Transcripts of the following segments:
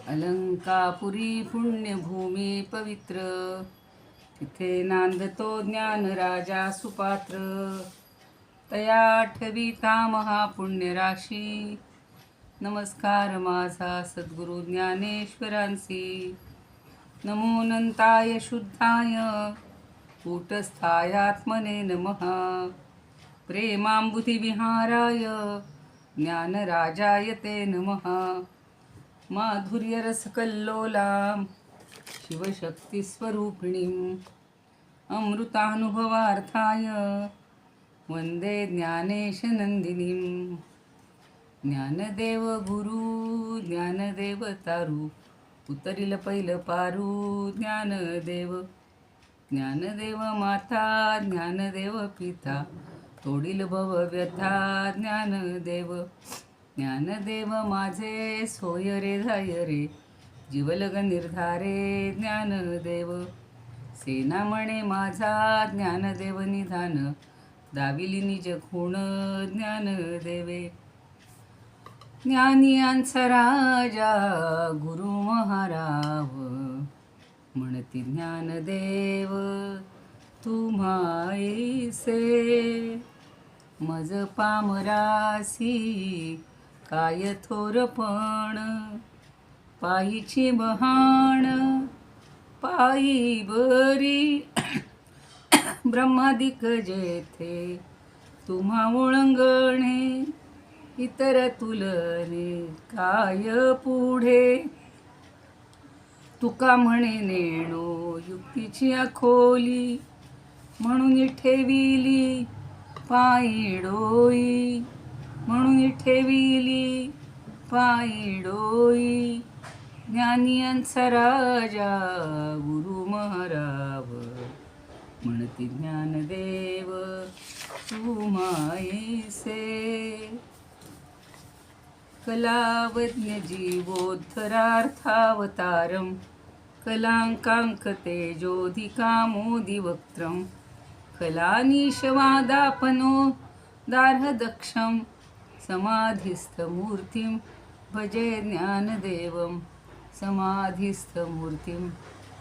अलंकापुरी पुण्यभूमी पवित्र, तिथे नांदतो ज्ञान राजा सुपात्र. तया ठविता महापुण्यराशी, नमस्कार माझा सद्गुरु ज्ञानेश्वरांसी. नमो अनंताय शुद्धाय कूटस्थाय आत्मने नमः. प्रेमांबुधिविहाराय ज्ञानराजाय ते नमः. माधुर्यरसकल्लोलां शिवशक्तिस्वरूपिणीम् अमृतानुभवार्थाय वंदे ज्ञानेशनंदिनीम्. ज्ञानदेव गुरु ज्ञानदेव तारू, उतरिल पहिलं पारू ज्ञानदेव. ज्ञानदेव माता ज्ञानदेव पिता, तोडील भवव्यथा ज्ञानदेव. ज्ञानदेव माझे सोय रे धाय रे, जीवलग निर्धारे ज्ञानदेव. सेना म्हणे माझा ज्ञानदेव निधान, दाविली निज खूण ज्ञानदेवे. ज्ञानियांचा राजा गुरु महाराव, म्हणती ज्ञानदेव तुम्हाईसे. मज पामरासी काय थोरपण, पायीची बहाण पायी बरी. ब्रह्मादिक जेथे तुम्हा ओळंगणे, इतर तुलने काय पुढे. तुका म्हणे नेणो युक्तीची आखोली, म्हणून ठेविली पायी डोई. म्हणून ठेविली पायी डोई. ज्ञानियांचा राजा गुरु महाराव, म्हणती ज्ञानदेव तुम्हाईसे. कलावज्ञ जीवोद्धरार्थावतारं, कलांकांक तेजोधिकामोदिवक्त्रं. कलानीशवादापनो दार्हदक्षं, समाधिस्थमूर्तिं भजे ज्ञानदेवं. समाधिस्थमूर्तिं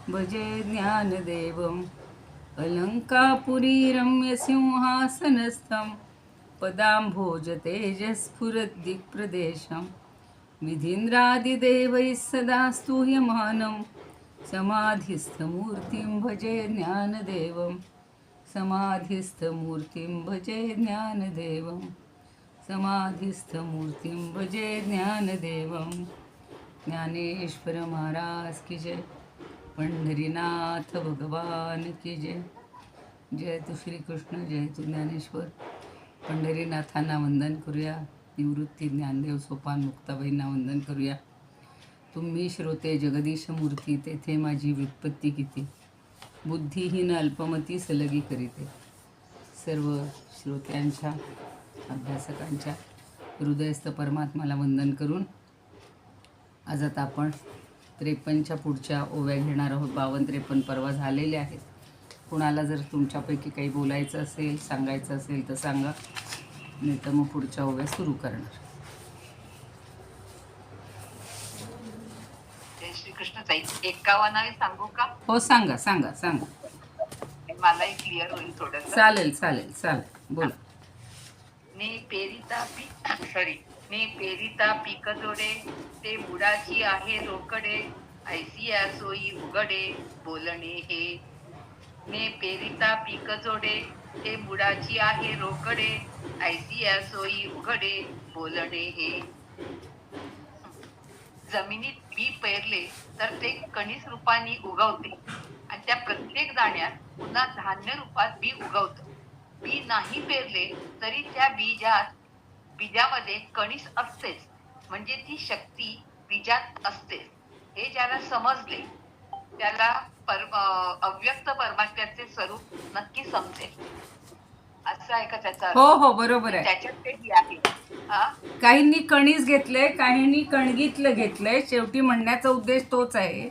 भजे ज्ञानदेवम्. अलंकापुरी रम्यसिंहासनस्थं, पदाम्भोज तेजस्फुरद्दिक्प्रदेशं. विधीन्द्रादिदेवैः सदा स्तूयमानं, समाधिस्थमूर्तिं भजे ज्ञानदेवं. समाधिस्थमूर्तिं भजे ज्ञानदेवं. समाधिस्थमूर्तिं भजे ज्ञानदेवं. ज्ञानेश्वर महाराज की जय. पंढरीनाथ भगवान की जय. जय तू श्रीकृष्ण, जय तू ज्ञानेश्वर. पंढरीनाथांना वंदन करूया. निवृत्ती ज्ञानदेव सोपान मुक्ताबाईंना वंदन करूया. तुम्ही श्रोते जगदीश मूर्ती, तेथे माझी व्युत्पत्ती किती. बुद्धिहीन अल्पमती सलगी करीते. सर्व श्रोत्यांच्या अभ्यासकांच्या हृदयस्थ परमात्माला वंदन करून आज आता आपण 53च्या पुढच्या ओव्या घेणार आहोत. 52-53 परवा झालेले आहेत. कुणाला जर तुमच्यापैकी काही बोलायचं असेल, सांगायचं असेल तर सांगा, नाही तर मग पुढच्या ओव्या सुरू करणार. जय श्रीकृष्ण ताई. 51 सांगू का? हो सांगा सांगा सांगा. मलाही क्लिअर होईल थोडं. चालेल चालेल चालेल बोला. ने पेरिता पीक जोडे, ते बुडाची आहे रोकडे. ऐसिया सोयी उघडे बोलणे हे. ने पेरिता पीक जोडे, ते बुडाची आहे रोकडे. ऐसिया सोयी उघडे बोलणे हे. जमिनीत बी पेरले तर ते कणीस रूपाने उगवते, आणि त्या प्रत्येक दाण्यात पुन्हा धान्य रूपात बी उगवतं. बी नाही पेरले तरी त्या बीजामध्ये कणीस असतेच, म्हणजे ती शक्ती बीजात असते. हे ज्याला समजले त्याला अव्यक्त परमात्म्याचे स्वरूप नक्की समजेल. असं आहे का त्याचा? हो हो बरोबर आहे. त्याच्यात ते आहे. काहींनी कणीस घेतलंय, काहींनी कणगीतलं घेतलंय. शेवटी म्हणण्याचा उद्देश तोच आहे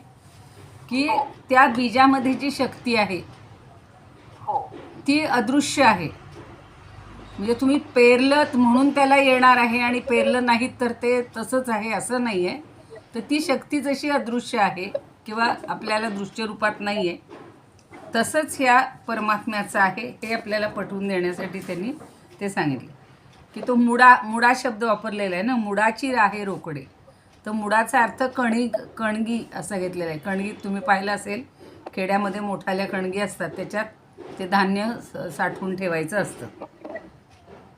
की त्या बीजामध्ये जी शक्ती आहे ती अदृश्य आहे. म्हणजे तुम्ही पेरलत म्हणून त्याला येणार आहे आणि पेरलं नाहीत तर ते तसंच आहे असं नाही आहे. तर ती शक्ती जशी अदृश्य आहे किंवा आपल्याला दृश्य रूपात नाही आहे, तसंच ह्या परमात्म्याचं आहे हे आपल्याला पटवून देण्यासाठी त्यांनी ते सांगितले की तो मुडा शब्द वापरलेला आहे ना, मुडाची राहे रोकडे. तर मुडाचा अर्थ कणगी असा घेतलेला आहे. कणगीत तुम्ही पाहिलं असेल, खेड्यामध्ये मोठाल्या कणगी असतात, त्याच्यात ते धान्य साठवून ठेवायचं असतं.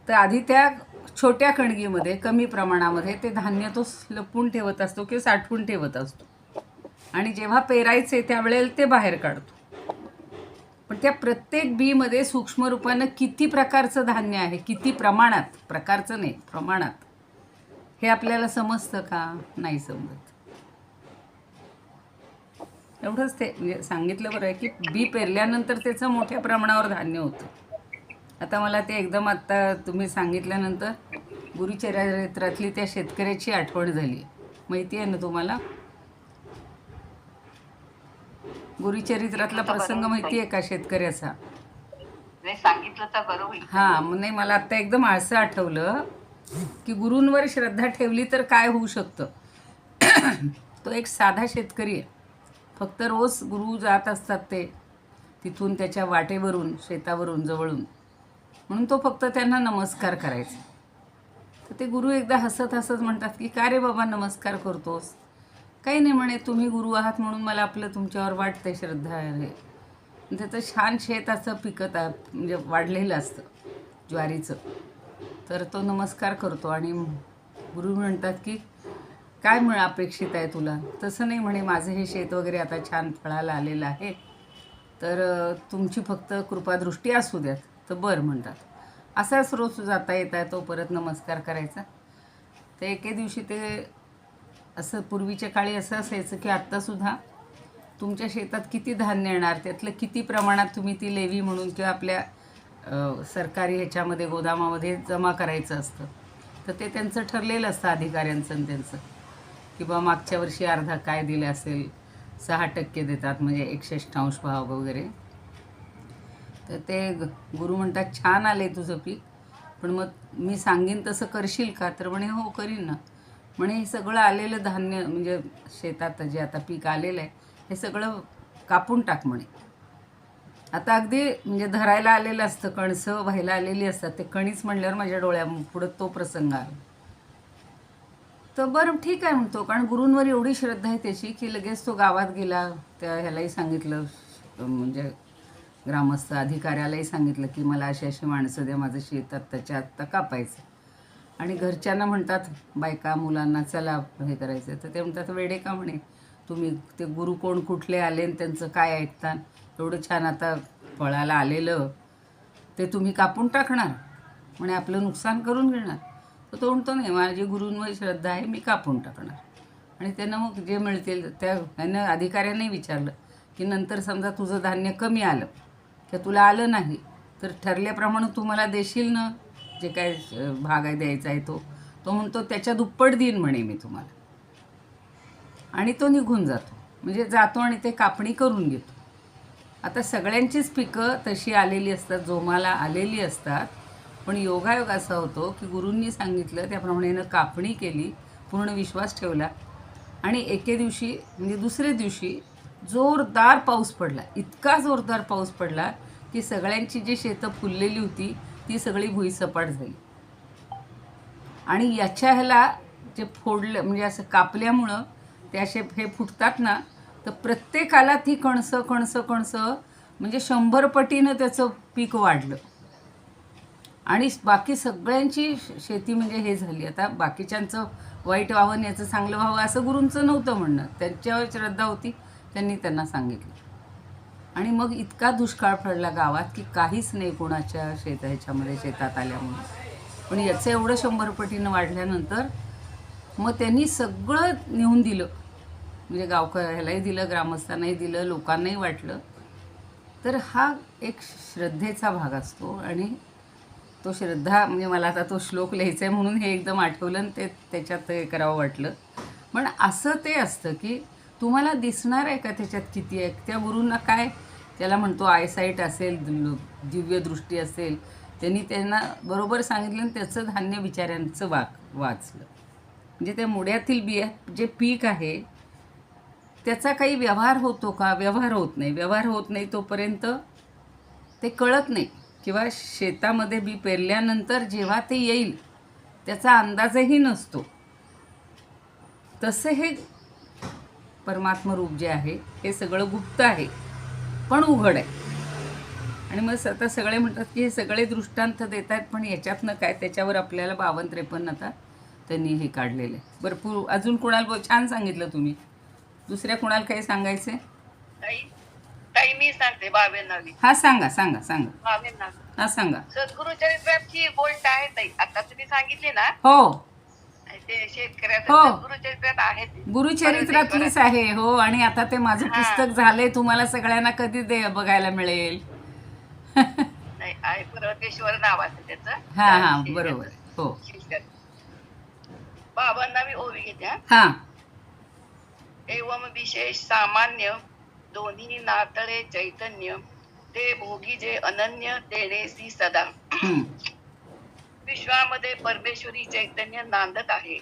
तर आधी त्या छोट्या कणगीमध्ये कमी प्रमाणामध्ये ते धान्य तो लपवून ठेवत असतो किंवा साठवून ठेवत असतो, आणि जेव्हा पेरायचे त्यावेळेला ते बाहेर काढतो. पण त्या प्रत्येक बीमध्ये सूक्ष्म रूपानं किती प्रकारचं धान्य आहे, किती प्रमाणात, प्रकारचं नाही प्रमाणात, हे आपल्याला समजतं का? नाही समजत. एवढंच ते म्हणजे सांगितलं बरं आहे की बी पेरल्यानंतर त्याचं मोठ्या प्रमाणावर धान्य होतं. आता मला ते एकदम आत्ता तुम्ही सांगितल्यानंतर गुरुचरित्रातली त्या शेतकऱ्याची आठवण झाली. माहिती आहे ना तुम्हाला गुरुचरित्रातला प्रसंग? माहिती आहे का शेतकऱ्याचा? नाही सांगितलं तर बरं होईल. हां, नाही मला आत्ता एकदम आळसं आठवलं की गुरूंवर श्रद्धा ठेवली तर काय होऊ शकतं. तो एक साधा शेतकरी आहे. फक्त रोज गुरु जात असतात ते तिथून त्याच्या वाटेवरून, शेतावरून, जवळून, म्हणून तो फक्त त्यांना नमस्कार करायचा. तर ते गुरु एकदा हसत हसत म्हणतात की का रे बाबा नमस्कार करतोस? काही नाही म्हणे, तुम्ही गुरु आहात म्हणून मला आपलं तुमच्यावर वाटते श्रद्धा आहे. त्याचं छान शेत असं पिकत म्हणजे वाढलेलं असतं ज्वारीचं. तर तो नमस्कार करतो आणि गुरु म्हणतात की काय अपेक्षित आहे तुला? तसं नाही म्हणे, माझं हे शेत वगैरे आता छान फळाला आलेलं आहे, तर तुमची फक्त कृपादृष्टी असू द्यात. तर बरं म्हणतात. असाच रोज जाता येता तो परत नमस्कार करायचा. तर एके दिवशी ते असं, पूर्वीच्या काळी असं असायचं की आत्तासुद्धा तुमच्या शेतात किती धान्य येणार, त्यातलं किती प्रमाणात तुम्ही ती लेवी म्हणून किंवा आपल्या सरकारी ह्याच्यामध्ये गोदामामध्ये जमा करायचं असतं. तर ते त्यांचं ठरलेलं असतं अधिकाऱ्यांचं आणि त्यांचं, की बा मागच्या वर्षी अर्धा काय दिलं असेल, 6% देतात म्हणजे 61 भाव वगैरे. तर ते गुरु म्हणतात छान आले तुझं पीक, पण मग मी सांगेन तसं करशील का? तर म्हणे हो करीन ना. म्हणे हे सगळं आलेलं धान्य म्हणजे शेतात जे आता पीक आलेलं आहे हे सगळं कापून टाक म्हणे. आता अगदी म्हणजे धरायला आलेलं असतं, कणसं व्हायला आलेली असतात, ते कणीच म्हणल्यावर माझ्या डोळ्यापुढं तो प्रसंग आला. तर बरं ठीक आहे म्हणतो, कारण गुरूंवर एवढी श्रद्धा आहे त्याची की लगेच तो गावात गेला. त्या ह्यालाही सांगितलं, म्हणजे ग्रामस्थ अधिकाऱ्यालाही सांगितलं की मला अशी अशी माणसं द्या, माझं शेत आत्ताच्या आत्ता कापायचं. आणि घरच्यांना म्हणतात, बायका मुलांना चला हे करायचं. तर ते म्हणतात वेडे का म्हणे तुम्ही, ते गुरु कोण कुठले आले आणि त्यांचं काय ऐकता? एवढं छान आता फळाला आलेलं ते तुम्ही कापून टाकणार? म्हणे आपलं नुकसान करून घेणार. तर तो म्हणतो नाही, माझी गुरूंवर श्रद्धा आहे, मी कापून टाकणार. आणि त्यांना मग जे मिळतील त्यानं अधिकाऱ्यांनाही विचारलं की नंतर समजा तुझं धान्य कमी आलं किंवा तुला आलं नाही तर ठरल्याप्रमाणे तू मला देशील ना, जे काय भाग आहे द्यायचा आहे तो म्हणतो त्याच्या दुप्पट देईन म्हणे मी तुम्हाला. आणि तो निघून जातो, म्हणजे जातो आणि ते कापणी करून घेतो. आता सगळ्यांचीच पिकं तशी आलेली असतात, जोमाला आलेली असतात, पण योगायोग असा होतो की गुरूंनी सांगितलं त्याप्रमाणे कापणी केली, पूर्ण विश्वास ठेवला, आणि एके दिवशी म्हणजे दुसऱ्या दिवशी जोरदार पाऊस पडला. इतका जोरदार पाऊस पडला की सगळ्यांची जी शेतं फुललेली होती ती सगळी भुईसपाट झाली. आणि याच्या ह्याला जे फोडलं म्हणजे असं कापल्यामुळं ते असे हे फुटतात ना, तर प्रत्येकाला ती कणसं कणसं कणसं म्हणजे 100 पटीनं त्याचं पीक वाढलं. आणि बाकी सगळ्यांची शेती म्हणजे हे झाली. आता बाकीच्यांचं वाईट व्हावं याचं चांगलं व्हावं असं गुरूंचं नव्हतं म्हणणं, त्यांच्यावर श्रद्धा होती, त्यांनी त्यांना सांगितलं. आणि मग इतका दुष्काळ पडला गावात की काहीच नाही कोणाच्या ह्याच्यामध्ये शेतात आल्यामुळे. पण याचं एवढं 100 पटीनं वाढल्यानंतर मग त्यांनी सगळं नेऊन दिलं, म्हणजे ह्यालाही दिलं, ग्रामस्थांनाही दिलं, लोकांनाही वाटलं. तर हा एक श्रद्धेचा भाग असतो. आणि तो श्रद्धा म्हणजे मला आता तो श्लोक लिहायचा आहे म्हणून हे एकदम आठवलं आणि ते त्याच्यात हे करावं वाटलं. पण असं ते असतं की तुम्हाला दिसणार आहे का त्याच्यात किती आहे? त्या गुरूंना काय त्याला म्हणतो आयसाईट असेल, दिव्य दृष्टी असेल, त्यांनी त्यांना बरोबर सांगितलं आणि त्याचं धान्य बिचाऱ्यांचं वाचलं. म्हणजे त्या मुळ्यातील बिया जे पीक आहे त्याचा काही व्यवहार होतो का? व्यवहार होत नाही. व्यवहार होत नाही तोपर्यंत ते कळत नाही, किंवा शेतामध्ये बी पेरल्यानंतर जेव्हा ते येईल त्याचा अंदाजही नसतो. तसं हे परमात्म रूप जे आहे हे सगळं गुप्त आहे पण उघड आहे. आणि मग आता सगळे म्हणतात की हे सगळे दृष्टांत देत आहेत, पण याच्यातनं काय? त्याच्यावर आपल्याला 52-53 आता त्यांनी हे काढलेलं आहे. भरपूर अजून कोणाला छान सांगितलं तुम्ही. दुसऱ्या कोणाला काही सांगायचं आहे? ताई ताई मी सांगते 52वी. हां सांगा सांगा सांगा. 52. हां सांगा. सद्गुरु चरित्राची गोष्ट आहे ताई. आता तुम्ही सांगितले ना हो ते शेतकऱ्याचं हो. सद्गुरु चरित्रात आहे ते. गुरुचरित्रातलीच आहे. हो, आणि आता ते माझं हां. पुस्तक झालंय. तुम्हाला सगळ्यांना कधी बघायला मिळेल? नाही आहे पर्वतेश्वर नावाचं त्याचं. हां हां बरोबर. हो 52वी ओवी घेते. हां एवम विशेष सामान्य दोन्ही नातळे चैतन्य ते भोगी जे अनन्य देणेसी सदा. हं. विश्वामध्ये परमेश्वरी चैतन्य नांदत आहे.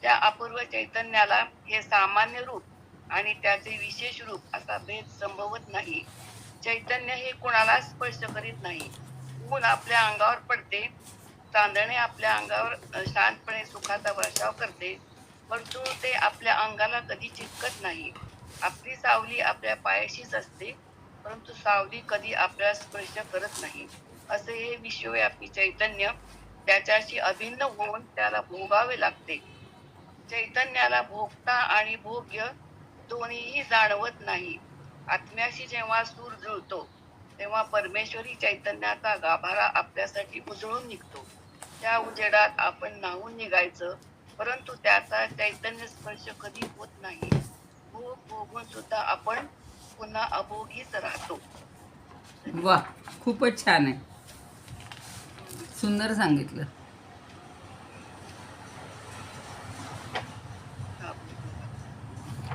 त्या अपूर्व चैतन्याला हे सामान्य रूप आणि त्याचे विशेष रूप असा भेद संभवत नाही. चैतन्य हे कुणाला स्पर्श करीत नाही. ऊन आपल्या अंगावर पडते, चांदणे आपल्या अंगावर शांतपणे सुखाचा वर्षाव करते, परंतु ते आपल्या अंगाला कधी चिटकत नाही. आपली सावली आपल्या पायाशीच असते, परंतु सावली कधी आपल्याला स्पर्श करत नाही. असे हे विश्वव्यापी चैतन्य त्याच्याशी अभिन्न होऊन त्याला भोगावे लागते. चैतन्याला भोगता आणि भोग्य दोन्हीही जाणवत नाही. आत्म्याशी जेव्हा सूर जुळतो तेव्हा परमेश्वरी चैतन्याचा गाभारा आपल्यासाठी उजळून निघतो. त्या उजेडात आपण न्हावून निघायचं, परंतु त्याचा चैतन्य स्पर्श कधी होत नाही. भोग भोगून सुद्धा आपण पुन्हा अभोगीच राहतो. वा, खूपच छान आहे. सुंदर सांगितलं.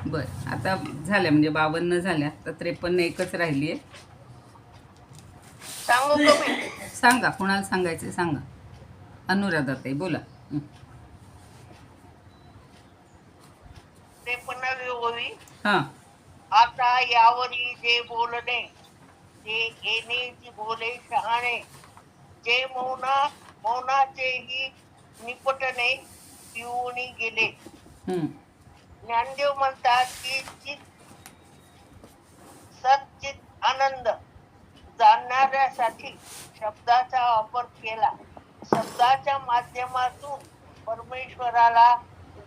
बर, आता झाल्या म्हणजे 52 झाल्या, तर 53 एकच राहिली आहे. सांगू का मी? सांगा, कोणाला सांगायचं सांगा. अनुराधाताई बोला. 53वी ओवी. हां आता यावरी जे बोलणे ते येणे बोले शहाणे, जे मौनाचेही निपटणे पिऊनी गेले. हं. ज्ञानदेव म्हणतात की सच्चित आनंद जाणणाऱ्यासाठी शब्दाचा वापर केला. शब्दाच्या माध्यमातून परमेश्वराला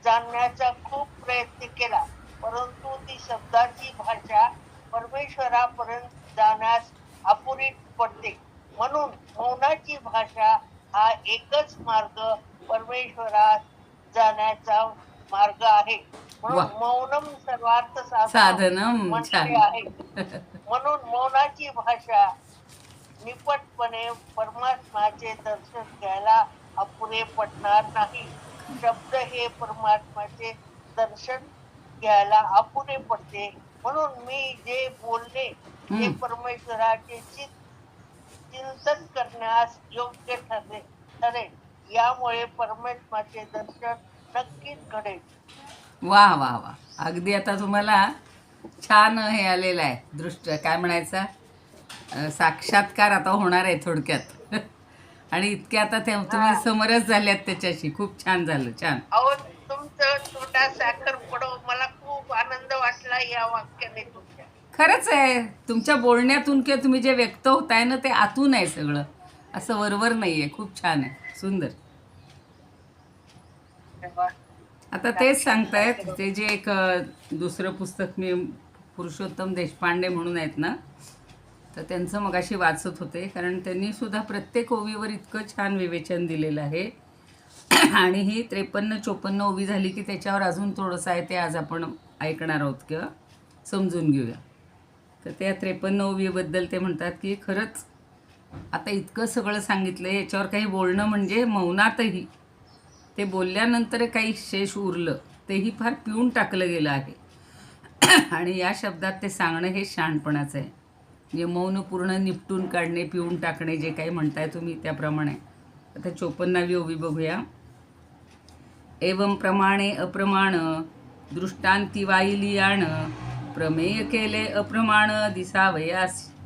जाणण्याचा खूप प्रयत्न केला, परंतु ती शब्दाची भाषा परमेश्वरापर्यंत जाण्यास अपुरी पडते. म्हणून मौनाची भाषा हा एकच मार्ग परमेश्वरात जाण्याचा मार्ग आहे. म्हणून मौनम सर्वार्थ साधनम. म्हटले आहे. म्हणून मौनाची भाषा निपटपणे परमात्म्याचे दर्शन घ्यायला अपुरे पडणार नाही. शब्द हे परमात्म्याचे दर्शन घ्यायला अपुरे पडते. म्हणून मी जे बोलले ते परमेश्वराचे चिंतन करण्यास योग्य ठरेल. यामुळे परमात्म्याचे दर्शन नक्कीच घडेल. वा वा वा, अगदी आता तुम्हाला छान हे आलेलं आहे. काय म्हणायचा, साक्षात्कार आता होणार आहे थोडक्यात. आणि इतके आता तुम्ही समरस झाल्यात त्याच्याशी. खूप छान झालं, छान. अहो, तुमचं तोंडात साखर पडो, मला खूप आनंद वाटला या वाक्याने तुमच्या. खरंच आहे, तुमच्या बोलण्यातून किंवा तुम्ही जे व्यक्त होताय ना ते आतून आहे सगळं, असं वरवर नाही आहे. खूप छान आहे, सुंदर. आता तेच सांगतायत ते जे एक दुसरं पुस्तक मी पुरुषोत्तम देशपांडे म्हणून आहेत ना, तर त्यांचं मगाशी वाचत होते, कारण त्यांनी सुद्धा प्रत्येक ओवीवर इतकं छान विवेचन दिलेलं आहे. आणि ही 53-54 ओवी झाली की त्याच्यावर अजून थोडंसं आहे, ते आज आपण ऐकणार आहोत किंवा समजून घेऊया. तर त्या 53 ओवीबद्दल ते म्हणतात की खरंच आता इतकं सगळं सांगितलं, याच्यावर काही बोलणं म्हणजे मौनातही ते बोलल्यानंतर काही शेष उरलं तेही फार पिऊन टाकलं गेलं आहे. आणि या शब्दात ते सांगणं हे शहाणपणाचं आहे. म्हणजे मौन पूर्ण निपटून काढणे, पिऊन टाकणे, जे काही म्हणताय तुम्ही त्याप्रमाणे. आता 54वी ओवी बघूया. एवं प्रमाणे अप्रमाण दृष्टांती वाहिली आण प्रमेय केले अप्रमाण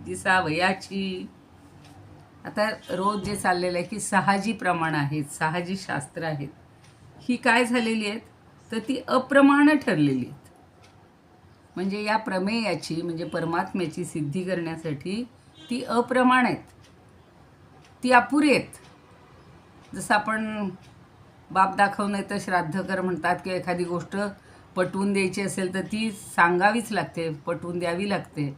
दिसावयाची. आता रोज जे चाललेलं आहे की 6 जी प्रमाणं आहेत, 6 जी शास्त्र आहेत, ही काय झालेली आहेत तर ती अप्रमाण ठरलेली आहेत. म्हणजे या प्रमेयाची म्हणजे परमात्म्याची सिद्धी करण्यासाठी ती अप्रमाण आहेत, ती अपुरी आहेत. जसं आपण बाप दाखव नाही तर श्राद्ध कर म्हणतात, किंवा एखादी गोष्ट पटवून द्यायची असेल तर ती सांगावीच लागते, पटवून द्यावी लागते.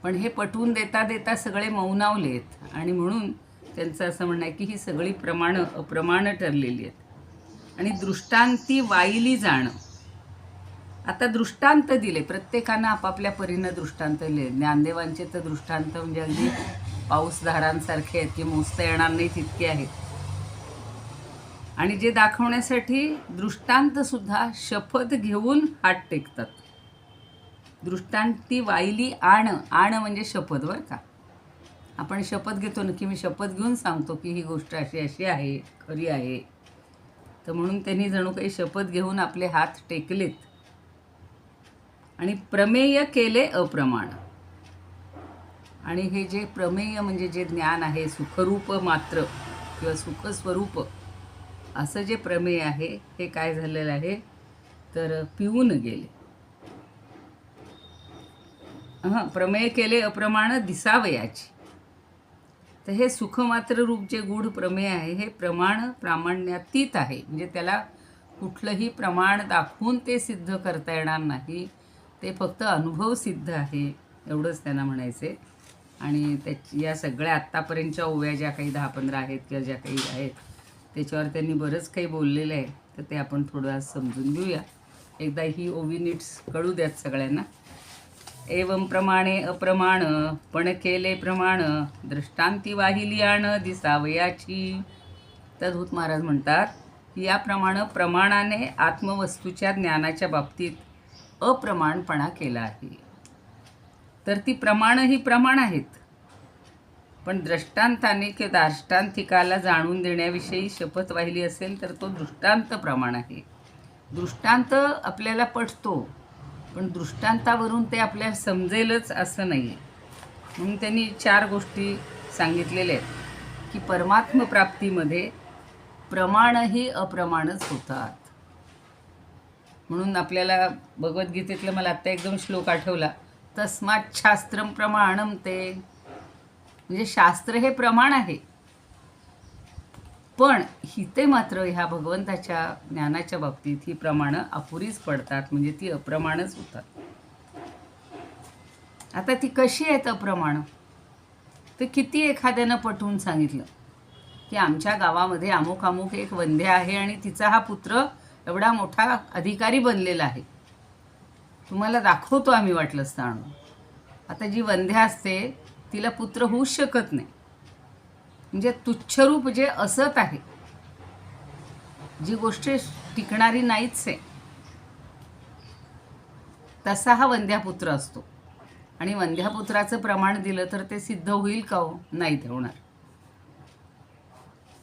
पण हे पटवून देता देता सगळे मौनावलेत आणि म्हणून त्यांचं असं म्हणणं आहे की ही सगळी प्रमाणं अप्रमाण ठरलेली आहेत आणि दृष्टांती वाहिली जाणं. आता दृष्टांत दिले, प्रत्येकानं आपापल्या परीनं दृष्टांत दिले. ज्ञानदेवांचे तर दृष्टांत म्हणजे अगदी पाऊसधारांसारखे आहेत की मोजता येणार नाहीत इतके आहेत. आणि जे दाखवण्यासाठी दृष्टांतसुद्धा शपथ घेऊन हात टेकतात. दृष्टांती वाहिली आण म्हणजे शपथ बरं का. आपण शपथ घेतो ना की मी शपथ घेऊन सांगतो की ही गोष्ट अशी अशी आहे, खरी आहे. तर म्हणून त्यांनी जणू काही शपथ घेऊन आपले हात टेकलेत आणि प्रमेय केले अप्रमाण. आणि हे जे प्रमेय म्हणजे जे ज्ञान आहे, सुखरूप मात्र किंवा सुखस्वरूप असं जे प्रमेय आहे हे काय झालेलं आहे तर पिऊन गेले. प्रमेय केले अप्रमाण दिसावयाची. तर हे सुखमात्र रूप जे गूढ प्रमेय आहे हे प्रामाण्यातीत आहे. म्हणजे त्याला कुठलंही प्रमाण दाखवून ते सिद्ध करता येणार नाही, ते फक्त अनुभव सिद्ध आहे एवढंच त्यांना म्हणायचे. आणि या सगळ्या आत्तापर्यंतच्या ओव्या ज्या काही 10-15 आहेत किंवा ज्या काही आहेत त्याच्यावर त्यांनी बरंच काही बोललेलं आहे. तर ते आपण थोडं आज समजून घेऊया. एकदा ही ओवी नीट्स कळू द्यात सगळ्यांना. एवं प्रमाणे अप्रमाण पण केले प्रमाण दृष्टांती वाहिली आण दिसावयाची. तर धूत महाराज म्हणतात की याप्रमाणे प्रमाणाने आत्मवस्तूच्या ज्ञानाच्या बाबतीत अप्रमाणपणा केला आहे. तर ती प्रमाणं ही प्रमाण आहेत, पण दृष्टांताने किंवा दाष्टांतिकाला जाणून देण्याविषयी शपथ वाहिली असेल तर तो दृष्टांत प्रमाण आहे. दृष्टांत आपल्याला पटतो, पण दृष्टांतावरून ते आपल्याला समजेलच असं नाही आहे. म्हणून त्यांनी 4 गोष्टी सांगितलेल्या आहेत की परमात्म प्राप्तीमध्ये प्रमाणही अप्रमाणच होतात. म्हणून आपल्याला भगवद्गीतेतलं मला आत्ता एकदम श्लोक आठवला, तस्मात् शास्त्रम प्रमाणम ते. म्हणजे शास्त्र हे प्रमाण आहे, पण हिते मात्र ह्या भगवंताच्या ज्ञानाच्या बाबतीत ही प्रमाणं अपुरीच पडतात, म्हणजे ती अप्रमाणच होतात. आता ती कशी आहेत अप्रमाण? तर किती एखाद्यानं पटवून सांगितलं की आमच्या गावामध्ये अमुक अमुक एक वंध्या आहे आणि तिचा हा पुत्र एवढा मोठा अधिकारी बनलेला आहे, तुम्हाला दाखवतो आम्ही वाटलंच तर आणून. आता जी वंध्या असते तिला पुत्र होऊच शकत नाही. म्हणजे तुच्छरूप जे असत आहे, जी गोष्ट टिकणारी नाहीच आहे, तसा हा वंध्यापुत्र असतो. आणि वंध्यापुत्राचं प्रमाण दिलं तर ते सिद्ध होईल का हो? नाही होणार.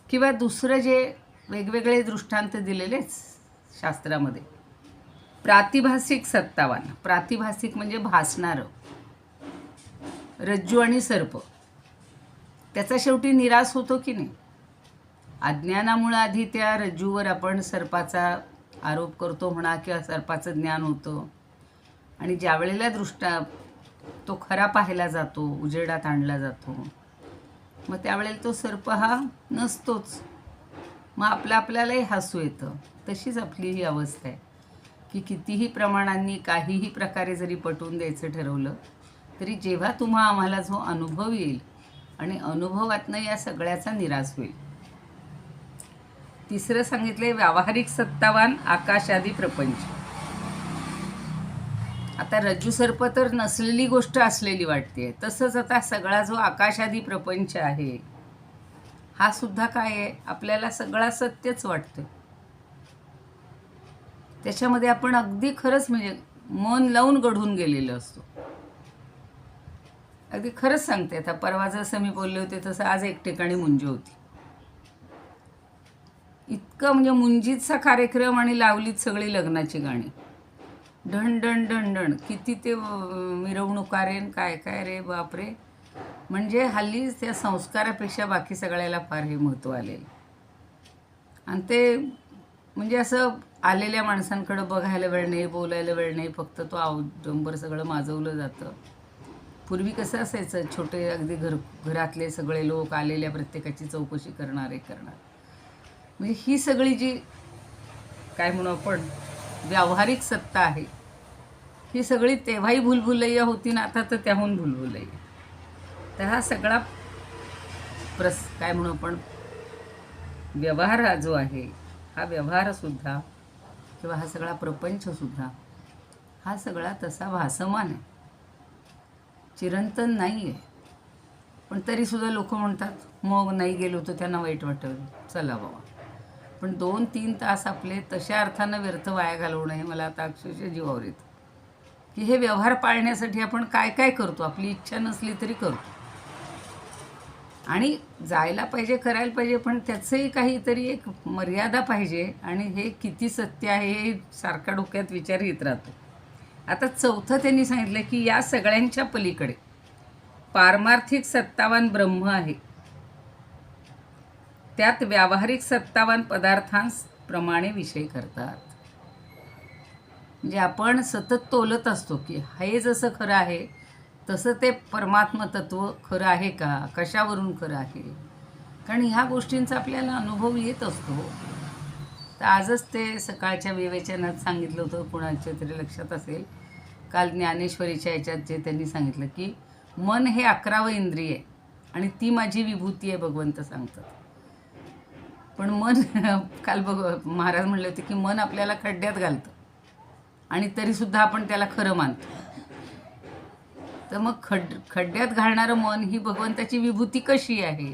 किंवा दुसरं जे वेगवेगळे दृष्टांत दिलेलेच शास्त्रामध्ये, प्रातिभासिक सत्तावान. प्रातिभासिक म्हणजे भासणारं. रज्जू आणि सर्प, त्याचा शेवटी निराश होतो की नाही? अज्ञानामुळे आधी त्या रज्जूवर आपण सर्पाचा आरोप करतो म्हणा, किंवा सर्पाचं ज्ञान होतं, आणि ज्या वेळेला तो खरा पाहायला जातो, उजेडात आणला जातो, मग त्यावेळेला तो सर्प हा नसतोच. मग आपल्यालाही हसू येतं. तशीच आपली ही अवस्था आहे की कितीही प्रमाणांनी काहीही प्रकारे जरी पटवून द्यायचं ठरवलं तरी जेव्हा आम्हाला जो अनुभव येईल आणि अनुभवातनं या सगळ्याचा निराश होईल. तिसरं सांगितलंय व्यावहारिक सत्तावान आकाशादी प्रपंच. आता रज्जू सर्प तर नसलेली गोष्ट असलेली वाटते, तसंच आता सगळा जो आकाशादी प्रपंच आहे हा सुद्धा काय आहे, आपल्याला सगळा सत्यच वाटतं. त्याच्यामध्ये आपण अगदी खरंच म्हणजे मन लावून गढून गेलेलं असतो. अगदी खरंच सांगते. आता परवा जसं मी बोलले होते तसं आज एक ठिकाणी मुंज होती. इतकं म्हणजे मुंजीतचा कार्यक्रम आणि लावलीत सगळी लग्नाची गाणी. ढण ढण ढण ढण किती ते मिरवणुका रे न काय काय रे बापरे. म्हणजे हल्ली त्या संस्कारापेक्षा बाकी सगळ्याला फार हे महत्त्व आलेलं. आणि ते म्हणजे असं आलेल्या माणसांकडं बघायला वेळ नाही, बोलायला वेळ नाही, फक्त तो अवडंबर सगळं माजवलं जातं. पूर्वी कसं असायचं, छोटे अगदी घरातले सगळे लोक आलेल्या प्रत्येकाची चौकशी करणारे म्हणजे ही सगळी जी काय म्हणू आपण व्यावहारिक सत्ता आहे, ही सगळी तेव्हाही भुलभुलैया होती ना, आता तर त्याहून भुलभुलैया. तर हा सगळा काय म्हणू आपण व्यवहार हा जो आहे, हा व्यवहारसुद्धा किंवा हा सगळा प्रपंचसुद्धा हा सगळा तसा भासमान आहे, चिरंतन नाही आहे. पण तरीसुद्धा लोक म्हणतात मग नाही गेलो तर त्यांना वाईट वाटेल, चला बाबा. पण 2-3 तास आपले तशा अर्थानं व्यर्थ वाया घालवणं हे मला आता अक्षरशः जीवावर येतं, की हे व्यवहार पाळण्यासाठी आपण काय काय करतो, आपली इच्छा नसली तरी करतो. आणि जायला पाहिजे, करायला पाहिजे, पण त्याचंही काहीतरी एक मर्यादा पाहिजे. आणि हे किती सत्य आहे हे सारखा डोक्यात विचार येत राहतो. आता चौथं त्यांनी सांगितलं की या सगळ्यांच्या पलीकडे पारमार्थिक सत्तावान ब्रह्म आहे, त्यात व्यावहारिक सत्तावान पदार्थांप्रमाणे विषय करतात. म्हणजे आपण सतत तोलत असतो की हे जसं खरं आहे तसं ते परमात्म तत्व खरं आहे का, कशावरून खरं आहे. कारण ह्या गोष्टींचा आपल्याला अनुभव येत असतो. तर आजच ते सकाळच्या विवेचनात सांगितलं होतं, कुणाच्या तरी लक्षात असेल, काल ज्ञानेश्वरीच्या ह्याच्यात जे त्यांनी सांगितलं की मन हे 11वं इंद्रिय आहे आणि ती माझी विभूती आहे, भगवंत सांगतात. पण मन काल महाराज म्हणले होते की मन आपल्याला खड्ड्यात घालतं आणि तरीसुद्धा आपण त्याला खरं मानतो. तर मग खड्ड्यात घालणारं मन ही भगवंताची विभूती कशी आहे.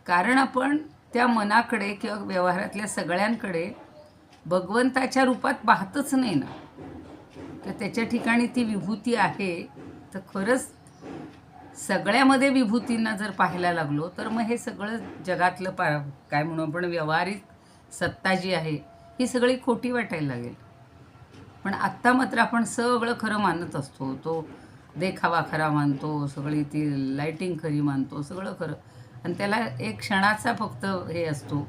कारण आपण त्या मनाकडे किंवा व्यवहारातल्या सगळ्यांकडे भगवंताच्या रूपात पाहतच नाही ना. तर त्याच्या ठिकाणी ती विभूती आहे. तर खरंच सगळ्यामध्ये विभूतींना जर पाहायला लागलो तर मग हे सगळं जगातलं काय म्हणू आपण व्यवहारिक सत्ता जी आहे ही सगळी खोटी वाटायला लागेल. पण आत्ता मात्र आपण सगळं खरं मानत असतो. तो देखावा खरा मानतो, सगळी ती लाईटिंग खरी मानतो, सगळं खरं. आणि त्याला एक क्षणाचा फक्त हे असतो,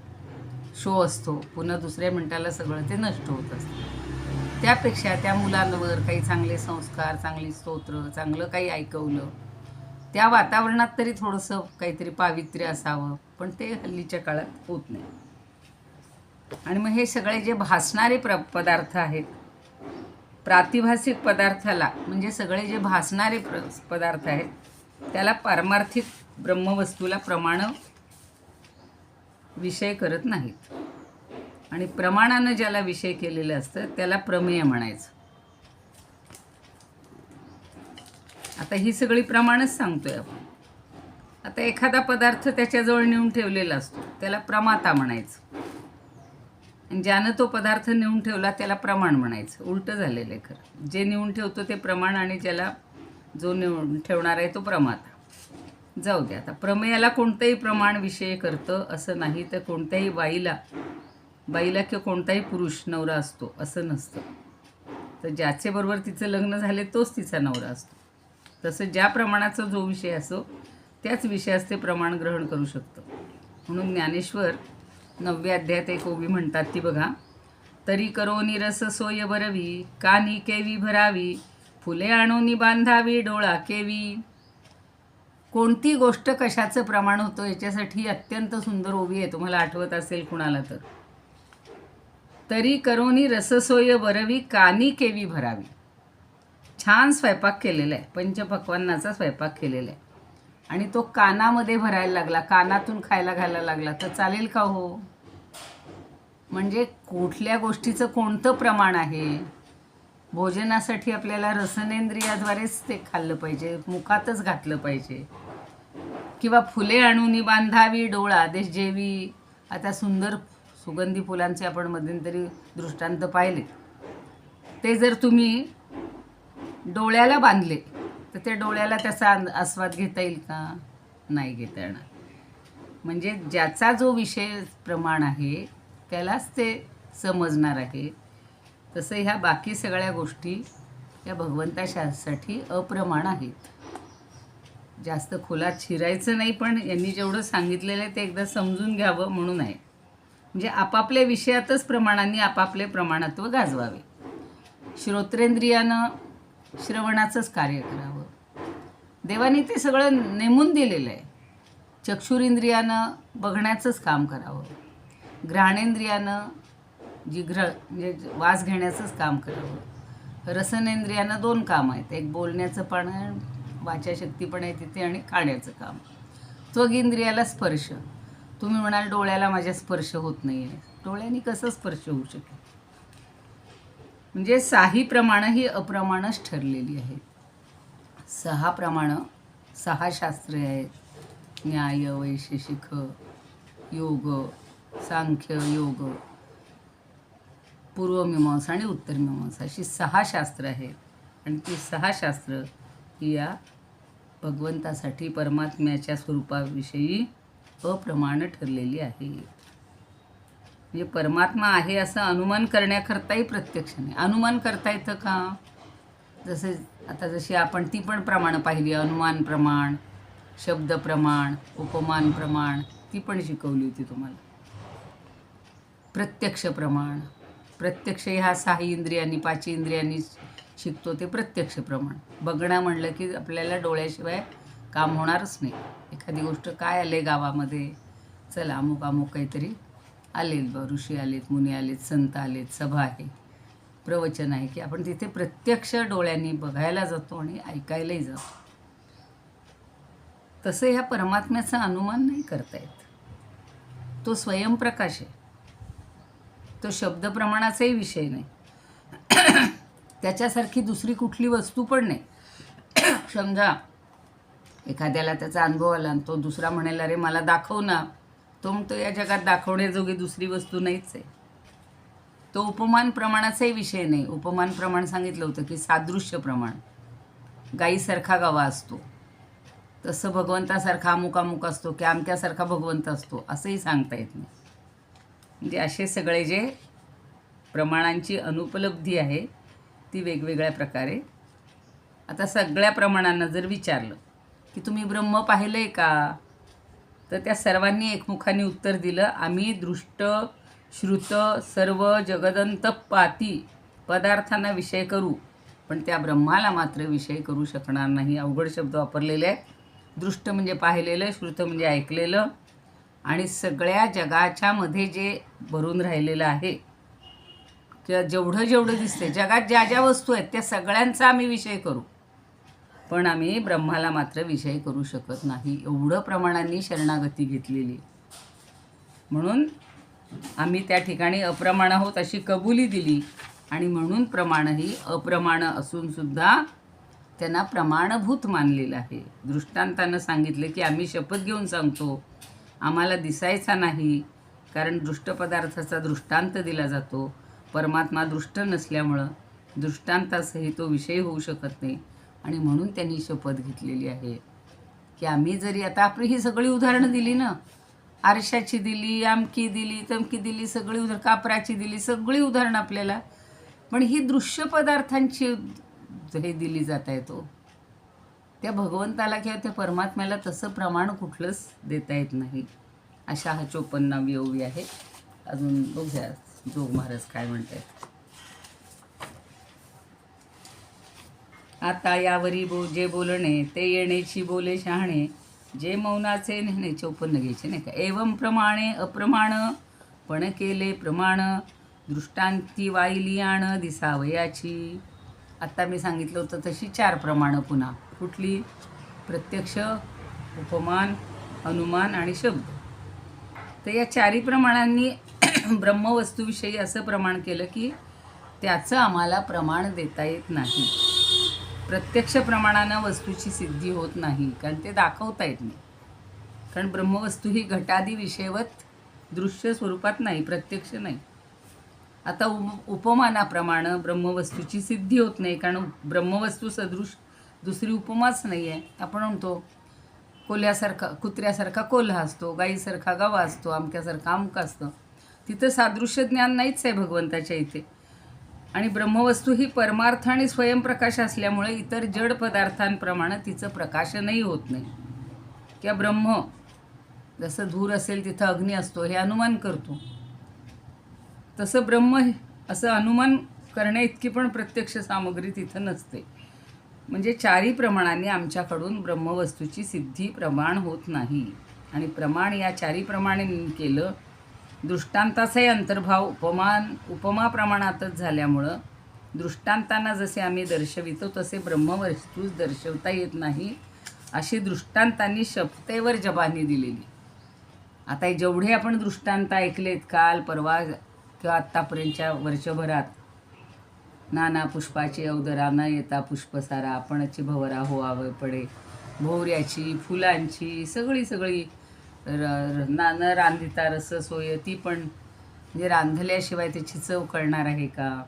शो असतो. पुन्हा दुसऱ्या मिनिटाला सगळं ते नष्ट होत असतं. त्यापेक्षा त्या मुलांवर काही चांगले संस्कार, चांगली स्तोत्र, चांगलं काही ऐकवलं, त्या वातावरणात तरी थोडंसं काहीतरी पावित्र्य असावं. पण ते हल्लीच्या काळात होत नाही. आणि मग हे सगळे जे भासणारे पदार्थ आहेत, प्रातिभासिक पदार्थाला म्हणजे सगळे जे भासणारे पदार्थ आहेत त्याला पारमार्थिक ब्रह्मवस्तूला प्रमाण विषय करत नाहीत. आणि प्रमाणानं ज्याला विषय केलेलं असतं त्याला प्रमेय म्हणायचं. आता ही सगळी प्रमाणच सांगतोय आपण. आता एखादा पदार्थ त्याच्याजवळ नेऊन ठेवलेला असतो त्याला प्रमाता म्हणायचं, आणि ज्यानं तो पदार्थ नेऊन ठेवला त्याला प्रमाण म्हणायचं. उलटं झालेलं आहे खरं. जे नेऊन ठेवतो ते प्रमाण आणि ज्याला जो नेऊन ठेवणार आहे तो प्रमाता. जाऊ दे. आता प्रमेयाला कोणतंही प्रमाण विषय करतं असं नाही. तर कोणत्याही बाईला किंवा कोणताही पुरुष नवरा असतो असं नसतं. तर ज्याच्याबरोबर तिचं लग्न झाले तोच तिचा नवरा असतो. तसं ज्या प्रमाणाचा जो विषय असो त्याच विषयास ते प्रमाण ग्रहण करू शकतं. म्हणून ज्ञानेश्वर 9व्या अध्यायात एक ओवी म्हणतात ती बघा. तरी करोनी रस सोय बरवी, कानी केवी भरावी, फुले आणोनी बांधावी, डोळा केवी. कोणती गोष्ट कशाचं प्रमाण होतं याच्यासाठी अत्यंत सुंदर ओवी आहे. तुम्हाला आठवत असेल कुणाला तर. तरी करोनी रससोय बरवी, कानी केवी भरावी. छान स्वयंपाक केलेला आहे, पंचपक्वान्नाचा स्वयंपाक केलेला आहे आणि तो कानामध्ये भरायला लागला, कानातून खायला घालायला लागला तर चालेल का हो. म्हणजे कुठल्या गोष्टीचं कोणतं प्रमाण आहे. भोजनासाठी आपल्याला रसनेंद्रियाद्वारेच ते खाल्लं पाहिजे, मुखातच घातलं पाहिजे. किंवा फुले आणून बांधावी, डोळा देश जेवी. आता सुंदर सुगंधी फुलांचे आपण मध्यंतरी दृष्टांत पाहिले. ते जर तुम्ही डोळ्याला बांधले तर त्या डोळ्याला त्याचा आस्वाद घेता येईल का. नाही घेता येणार. म्हणजे ज्याचा जो विषय प्रमाण आहे त्यालाच ते समजणार आहे. तसं ह्या बाकी सगळ्या गोष्टी या भगवंतासाठी अप्रमाण आहेत. जास्त खोलात शिरायचं नाही, पण यांनी जेवढं सांगितलेलं आहे ते एकदा समजून घ्यावं म्हणून आहे. म्हणजे आपापल्या विषयातच प्रमाणांनी आपापले प्रमाणत्व गाजवावे. श्रोत्रेंद्रियानं श्रवणाचंच कार्य करावं. देवाने ते सगळं नेमून दिलेलं आहे. चक्षुरेंद्रियानं बघण्याचंच काम करावं. घ्राणेंद्रियानं म्हणजे वास घेण्याचंच काम करावं. रसनेंद्रियानं 2 काम आहेत, एक बोलण्याचं पण आहे, वाचाशक्ती पण आहे तिथे, आणि खाण्याचं काम. त्वगिंद्रियाला स्पर्श. तुम्ही म्हणाल डोळ्याला माझ्या स्पर्श होत नाही आहे. डोळ्याने कसं स्पर्श होऊ शकेल? म्हणजे 6 प्रमाणं ही अप्रमाणच ठरलेली आहेत. 6 प्रमाणं, 6 शास्त्रे आहेत. न्याय, वैशेषिक, योग, सांख्य योग, पूर्वमीमांसा आणि उत्तरमीमांसा अशी 6 शास्त्रं आहेत. आणि ती 6 शास्त्रं ही या भगवंतासाठी परमात्म्याच्या स्वरूपाविषयी अप्रमाण ठरलेली आहे. म्हणजे परमात्मा आहे असं अनुमान करण्याकरताही प्रत्यक्ष नाही. अनुमान करता येतं का? जशी आपण ती पण प्रमाणं पाहिली. अनुमान प्रमाण, शब्द प्रमाण, उपमान प्रमाण, ती पण शिकवली होती तुम्हाला. प्रत्यक्ष प्रमाण, प्रत्यक्ष ह्या 6 इंद्रियांनी 5 इंद्रियांनी शिकतो ते प्रत्यक्ष प्रमाण. बघणं म्हणलं की आपल्याला डोळ्याशिवाय काम होणारच नाही. एखादी गोष्ट काय आले गावामध्ये, चला अमुक अमुक काहीतरी आलेत, ऋषी आलेत, मुनी आलेत, संत आलेत, सभा आहे, प्रवचन आहे, की आपण तिथे प्रत्यक्ष डोळ्यांनी बघायला जातो आणि ऐकायलाही जातो. तसं ह्या परमात्म्याचा अनुमान नाही करता येत. तो स्वयंप्रकाश आहे. तो शब्दप्रमाणाचाही विषय नाही. त्याच्यासारखी दुसरी कुठली वस्तू पण नाही. समजा एखाद्याला त्याचा अनुभव आला आणि तो दुसरा म्हणेल अरे मला दाखव ना, तो म्हणतो या जगात दाखवण्याजोगी दुसरी वस्तू नाहीच आहे. तो उपमान प्रमाणाचाही विषय नाही. उपमान प्रमाण सांगितलं होतं की सादृश्य प्रमाण. गाईसारखा गावा असतो तसं भगवंतासारखा अमुक अमुक असतो, की अमक्यासारखा भगवंत असतो असंही सांगता येत नाही. म्हणजे असे सगळे जे प्रमाणांची अनुपलब्धी आहे ती वेगवेगळ्या प्रकारे. आता सगळ्या प्रमाणांना जर विचारलं की तुम्ही ब्रह्म पाहिलं आहे का, तर त्या सर्वांनी एकमुखाने उत्तर दिलं, आम्ही दृष्ट श्रुत सर्व जगदंतपाती पदार्थांना विषय करू, पण त्या ब्रह्माला मात्र विषय करू शकणार नाही. अवघड शब्द वापरलेले आहेत. दृष्ट म्हणजे पाहिलेलं, श्रुत म्हणजे ऐकलेलं, आणि सगळ्या जगाच्या मध्ये जे भरून राहिलेलं आहे किंवा जेवढं जेवढं दिसते जगात ज्या ज्या वस्तू आहेत त्या सगळ्यांचा आम्ही विषय करू, पण आम्ही ब्रह्माला मात्र विषय करू शकत नाही. एवढं प्रमाणांनी शरणागती घेतलेली. म्हणून आम्ही त्या ठिकाणी अप्रमाण आहोत अशी कबुली दिली, आणि म्हणून प्रमाणही अप्रमाण असूनसुद्धा त्यांना प्रमाणभूत मानलेलं आहे. दृष्टांतानं सांगितलं की आम्ही शपथ घेऊन सांगतो आम्हाला दिसायचा नाही, कारण दृष्ट पदार्थाचा दृष्टांत दिला जातो. परमात्मा दृष्ट नसल्यामुळं दृष्टांतासही तो विषय होऊ शकत नाही, आणि म्हणून त्यांनी शपथ घेतलेली आहे की आम्ही जरी आता आपली ही सगळी उदाहरणं दिली ना, आरशाची दिली, आमकी दिली, तमकी दिली, सगळी कापराची दिली, सगळी उदाहरणं आपल्याला, पण ही दृश्य पदार्थांची हे दिली जात आहे. तो त्या भगवंताला किंवा त्या परमात्म्याला तसं प्रमाण कुठलंच देता येत नाही. अशा हा 54वी ओवी आहे. अजून बघूया जोग महाराज काय म्हणतात. आता यावरी जे बोलणे ते येणेची बोले शहाणे, जे मौनाचे नेहणे. 54 घ्यायचे नाही का. एवं प्रमाणे अप्रमाण पण केले प्रमाण, दृष्टांती वाहिली आण दिसावयाची. आत्ता मी सांगितलं होतं तशी 4 प्रमाणं पुन्हा. कुठली? प्रत्यक्ष, उपमान, अनुमान आणि शब्द. तर या 4 प्रमाणांनी ब्रह्मवस्तूविषयी असं प्रमाण केलं की त्याचं आम्हाला प्रमाण देता येत नाही. प्रत्यक्ष प्रमाणानं वस्तूची सिद्धी होत नाही, कारण ते दाखवता येत नाही. कारण ब्रह्मवस्तू ही घटादी विषयवत दृश्य स्वरूपात नाही, प्रत्यक्ष नाही. आता उपमानाप्रमाणे ब्रह्मवस्तूची सिद्धी होत नाही, कारण ब्रह्मवस्तू सदृश दुसरी उपमाच नाही आहे. आपण म्हणतो कोल्ह्यासारखा कुत्र्यासारखा कोल्हा असतो, गाईसारखा गावा असतो, अमक्यासारखा अमका असतं. तिथं सादृश्य ज्ञान नाहीच आहे भगवंताच्या इथे. आणि ब्रह्मवस्तू ही परमार्थ आणि स्वयंप्रकाश असल्यामुळे इतर जड पदार्थांप्रमाणे तिचं प्रकाशनही होत नाही. किंवा ब्रह्म जसं धूर असेल तिथं अग्नी असतो हे अनुमान करतो, तसं ब्रह्म असं अनुमान करण्या इतकी पण प्रत्यक्ष सामग्री तिथं नसते. म्हणजे चारी प्रमाणांनी आमच्याकडून ब्रह्मवस्तूची सिद्धी प्रमाण होत नाही. आणि प्रमाण या चारी प्रमाणे केलं. दृष्टांताचाही अंतर्भाव उपमा प्रमाणातच झाल्यामुळं दृष्टांतांना जसे आम्ही दर्शवितो तसे ब्रह्मवस्तूच दर्शवता येत नाही, अशी दृष्टांतांनी शपथेवर जबानी दिलेली. आता जेवढे आपण दृष्टांत ऐकलेत काल परवा किंवा आत्तापर्यंतच्या वर्षभरात, नाना पुष्पाची अवदरा न येता पुष्पसारा, आपणची भवरा होवावे पडे, भोवऱ्याची फुलांची सगळी न रांधिता रस सोय, ती पण म्हणजे रांधल्याशिवाय त्याची चव कळणार आहे का.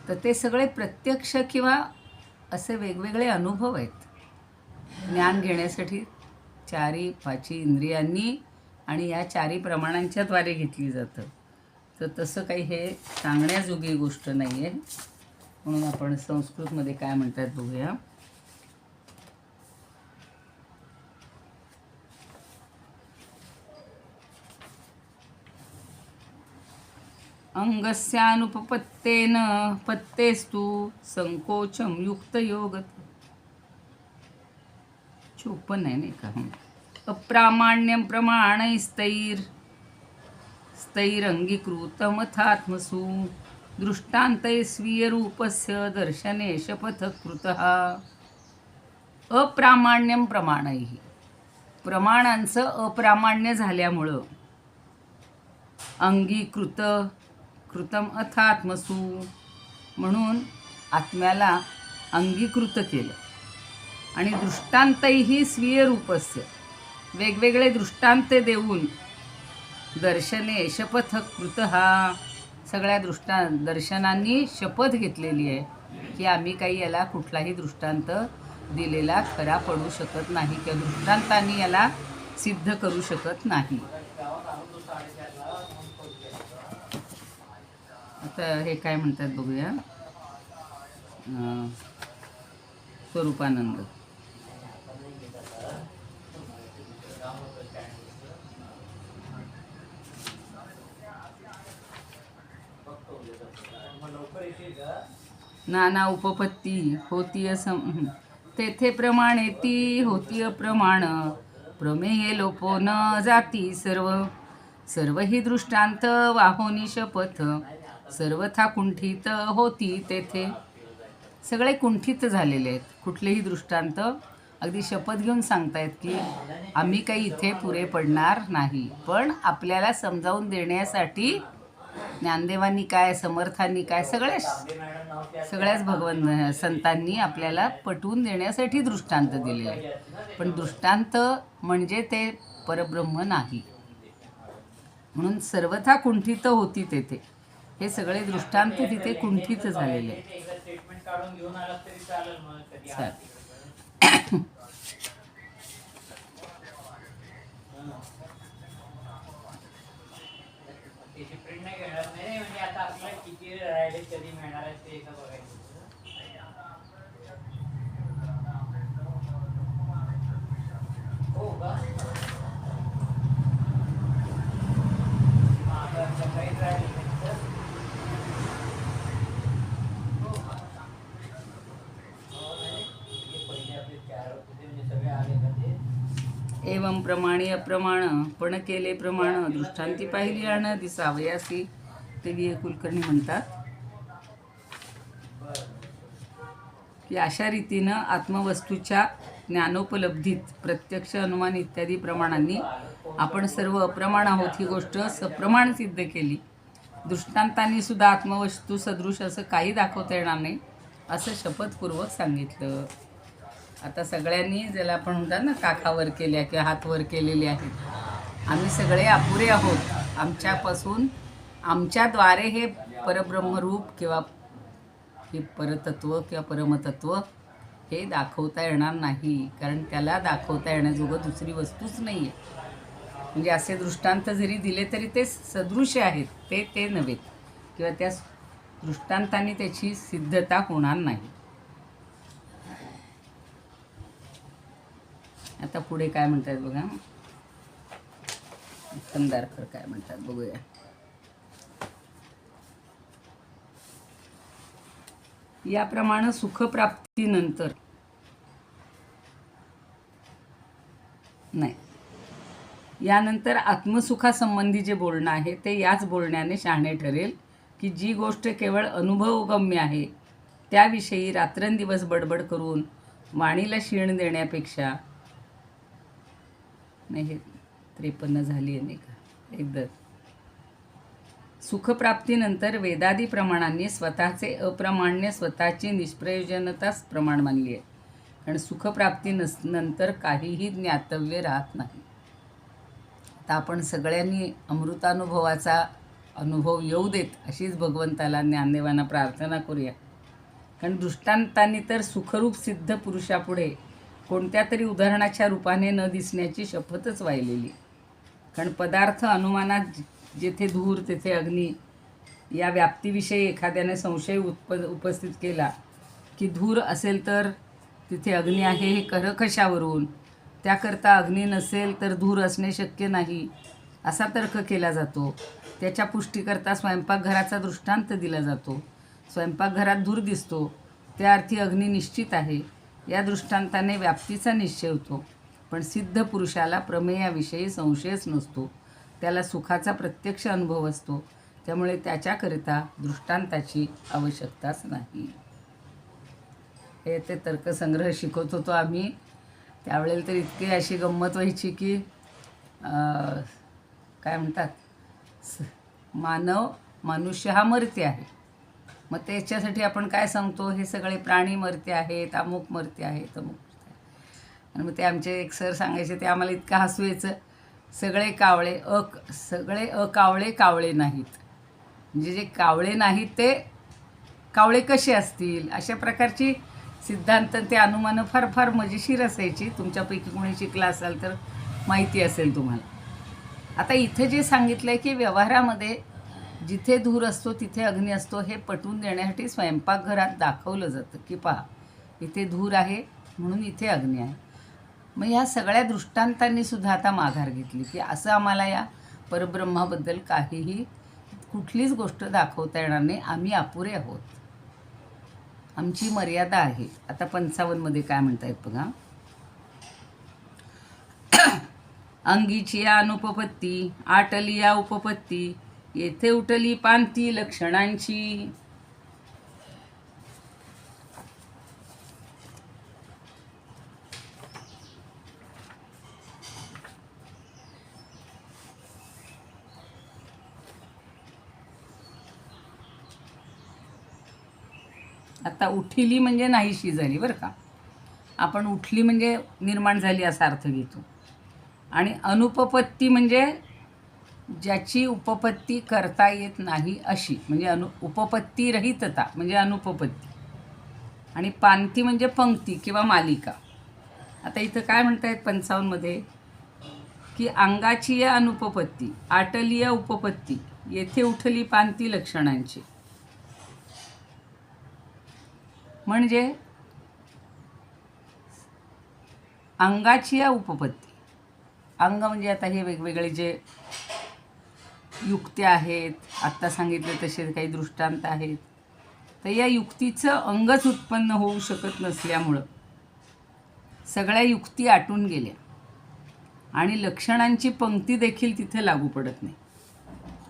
तर ते सगळे प्रत्यक्ष किंवा असे वेगवेगळे अनुभव आहेत ज्ञान घेण्यासाठी चारी पाची इंद्रियांनी आणि या चारी प्रमाणांच्याद्वारे घेतली जातं. तर तसं काही हे सांगण्याजोगी गोष्ट नाही आहे. म्हणून आपण संस्कृतमध्ये काय म्हणतात बघूया. अंगस्यानुपपत्तेन पत्तेस्तु संकोचम युक्त योग 54 आहे नाही का. अप्रामाण्यम प्रमाणैस्तैरंगीकृतमथात्मसु दृष्टान्तै स्वीयरूपस्य दर्शने शपथकृतः. अप्रामाण्यम प्रमाणैः, प्रमाणांचं अप्रामाण्य झाल्यामुळं कृतम अथात्मसु म्हणून आत्म्याला अंगीकृत केलं. आणि दृष्टांतही स्वीय रूपस्य, वेगवेगळे दृष्टांत देऊन दर्शने शपथकृत हा, सगळ्या दर्शनांनी शपथ घेतलेली आहे की आम्ही काही याला कुठलाही दृष्टांत दिलेला खरा पडू शकत नाही किंवा दृष्टांतांनी याला सिद्ध करू शकत नाही. आता हे काय म्हणतात बघूया. स्वरूपानंद. नाना उपपत्ती होती तेथे प्रमाणे ती होती अप्रमाण. प्रमेय लोपो न जाती सर्व ही दृष्टांत वाहोनी शपथ. सर्वथा कुंठित होती तेथे. सगळे कुंठित झालेले आहेत. कुठलेही दृष्टांत अगदी शपथ घेऊन सांगतायत की आम्ही काही इथे पुरे पडणार नाही. पण आपल्याला समजावून देण्यासाठी ज्ञानदेवांनी काय, समर्थांनी काय, सगळ्याच भगवंत संतांनी आपल्याला पटवून देण्यासाठी दृष्टांत दिले आहे. पण दृष्टांत म्हणजे ते परब्रह्म नाही. म्हणून सर्वथा कुंठित होती तेथे. हे सगळे दृष्टांत तिथे कुंठित झालेले आहेत. एवं प्रमाणे अप्रमाण पण केले प्रमाण दृष्टांती पाहिली आणि दिसावयासी. ते व्ही कुलकर्णी म्हणतात की अशा रीतीनं आत्मवस्तूच्या ज्ञानोपलब्धीत प्रत्यक्ष अनुमान इत्यादी प्रमाणांनी आपण सर्व अप्रमाण आहोत ही गोष्ट सप्रमाण सिद्ध केली. दृष्टांतांनी सुद्धा आत्मवस्तू सदृश असं काही दाखवता येणार नाही असं शपथपूर्वक सांगितलं. आता सगळ्यांनी ज्याला आपण म्हणतात ना काखावर केल्या किंवा हातवर केलेले आहेत, आम्ही सगळे अपुरे आहोत. आमच्यापासून आमच्याद्वारे हे परब्रह्मरूप किंवा हे परतत्व किंवा परमतत्व हे दाखवता येणार नाही, कारण त्याला दाखवता येण्याजोगं दुसरी वस्तूच नाही आहे. म्हणजे असे दृष्टांत जरी दिले तरी ते सदृश्य आहेत, ते ते नव्हेत, किंवा त्या दृष्टांतांनी त्याची सिद्धता होणार नाही. आता पुढे काय म्हणतात बघा, कंदारकर काय म्हणतात बघूया. याप्रमाणे सुखप्राप्तीनंतर नाही, यानंतर आत्मसुखासंबंधी जे बोलणं आहे ते याच बोलण्याने शहाणे ठरेल की जी गोष्ट केवळ अनुभवगम्य आहे त्याविषयी रात्रंदिवस बडबड करून वाणीला शीण देण्यापेक्षा, नाही हे 53 झाली आहे नाही का, एकदा सुखप्राप्तीनंतर वेदादी प्रमाणांनी स्वतःचे अप्रमाण्य, स्वतःची निष्प्रयोजनताच प्रमाण मानली आहे. कारण सुखप्राप्ती नंतर काहीही ज्ञातव्य राहत नाही. आता आपण सगळ्यांनी अमृतानुभवाचा अनुभव येऊ देत अशीच भगवंताला, ज्ञानदेवांना प्रार्थना करूया. कारण दृष्टांतांनी तर सुखरूप सिद्ध पुरुषापुढे कोणत्या तरी उदाहरणाच्या रूपाने न दिसण्याची शपथच वाहिलेली. कारण पदार्थ अनुमानात जेथे धूर तेथे अग्नी या व्याप्तीविषयी एखाद्याने संशय उपस्थित केला की धूर असेल तर तिथे अग्नी आहे हे खरं कशावरून, त्याकरता अग्नी नसेल तर धूर असणे शक्य नाही असा तर्क केला जातो. त्याच्या पुष्टीकरता स्वयंपाकघराचा दृष्टांत दिला जातो. स्वयंपाकघरात धूर दिसतो त्या अर्थी अग्नी निश्चित आहे, या दृष्टांताने व्याप्तीचा निश्चय होतो. पण सिद्ध पुरुषाला प्रमेयाविषयी संशयच नसतो, त्याला सुखाचा प्रत्यक्ष अनुभव असतो. त्यामुळे त्याच्याकरिता दृष्टांताची आवश्यकताच नाही. हे ते तर्कसंग्रह शिकवत होतो आम्ही त्यावेळेला, तर इतकी अशी गंमत व्हायची की काय म्हणतात, मनुष्य हा मर्त्य आहे. मग त्याच्यासाठी आपण काय सांगतो, हे सगळे प्राणी मर्त्य आहेत, अमुक मर्त्य आहेत, अमुक मर्त्य आहे. आणि मग ते आमचे एक सर सांगायचे, ते आम्हाला इतकं हसू यायचं, सगळे अकावळे कावळे नाहीत. म्हणजे जे कावळे नाहीत ते कावळे कसे असतील, अशा प्रकारची सिद्धांत ते अनुमानं फार फार मजेशीर असायची. तुमच्यापैकी कोणी शिकला असाल तर माहिती असेल तुम्हाला. आता इथं जे सांगितलं आहे की व्यवहारामध्ये जिथे धूर असतो तिथे अग्नी असतो, हे पटवून देण्यासाठी स्वयंपाकघरात दाखवलं जातं की पहा इथे धूर आहे म्हणून इथे अग्नी आहे. मग ह्या सगळ्या दृष्टांतांनी सुद्धा आता माघार घेतली की असं आम्हाला या परब्रह्माबद्दल काहीही कुठलीच गोष्ट दाखवता येणार नाही, आम्ही अपुरे आहोत, आमची मर्यादा आहे. आता 55 काय म्हणतायत बघा, अंगीची या अनुपपत्ती आटली या उपपत्ती, येथे उठली पांती लक्षणांची. आता उठली म्हणजे नाहीशी झाली बरं का, आपण उठली म्हणजे निर्माण झाली असा अर्थ घेतो. आणि अनुपपत्ती म्हणजे ज्याची उपपत्ती करता येत नाही अशी, म्हणजे उपपत्ती रहितता म्हणजे अनुपपत्ती. आणि पांती म्हणजे पंक्ती किंवा मालिका. आता इथं काय म्हणतायत 55 की अंगाची या अनुपपत्ती आटली या उपपत्ती, येथे उठली पांती लक्षणांची. म्हणजे अंगाची या उपपत्ती, अंग म्हणजे आता हे वेगवेगळे जे युक्त्या आहेत, आत्ता सांगितले तसे काही दृष्टांत आहेत, तर या युक्तीचं अंगच उत्पन्न होऊ शकत नसल्यामुळं सगळ्या युक्ती आटून गेल्या आणि लक्षणांची पंक्ती देखील तिथे लागू पडत नाही.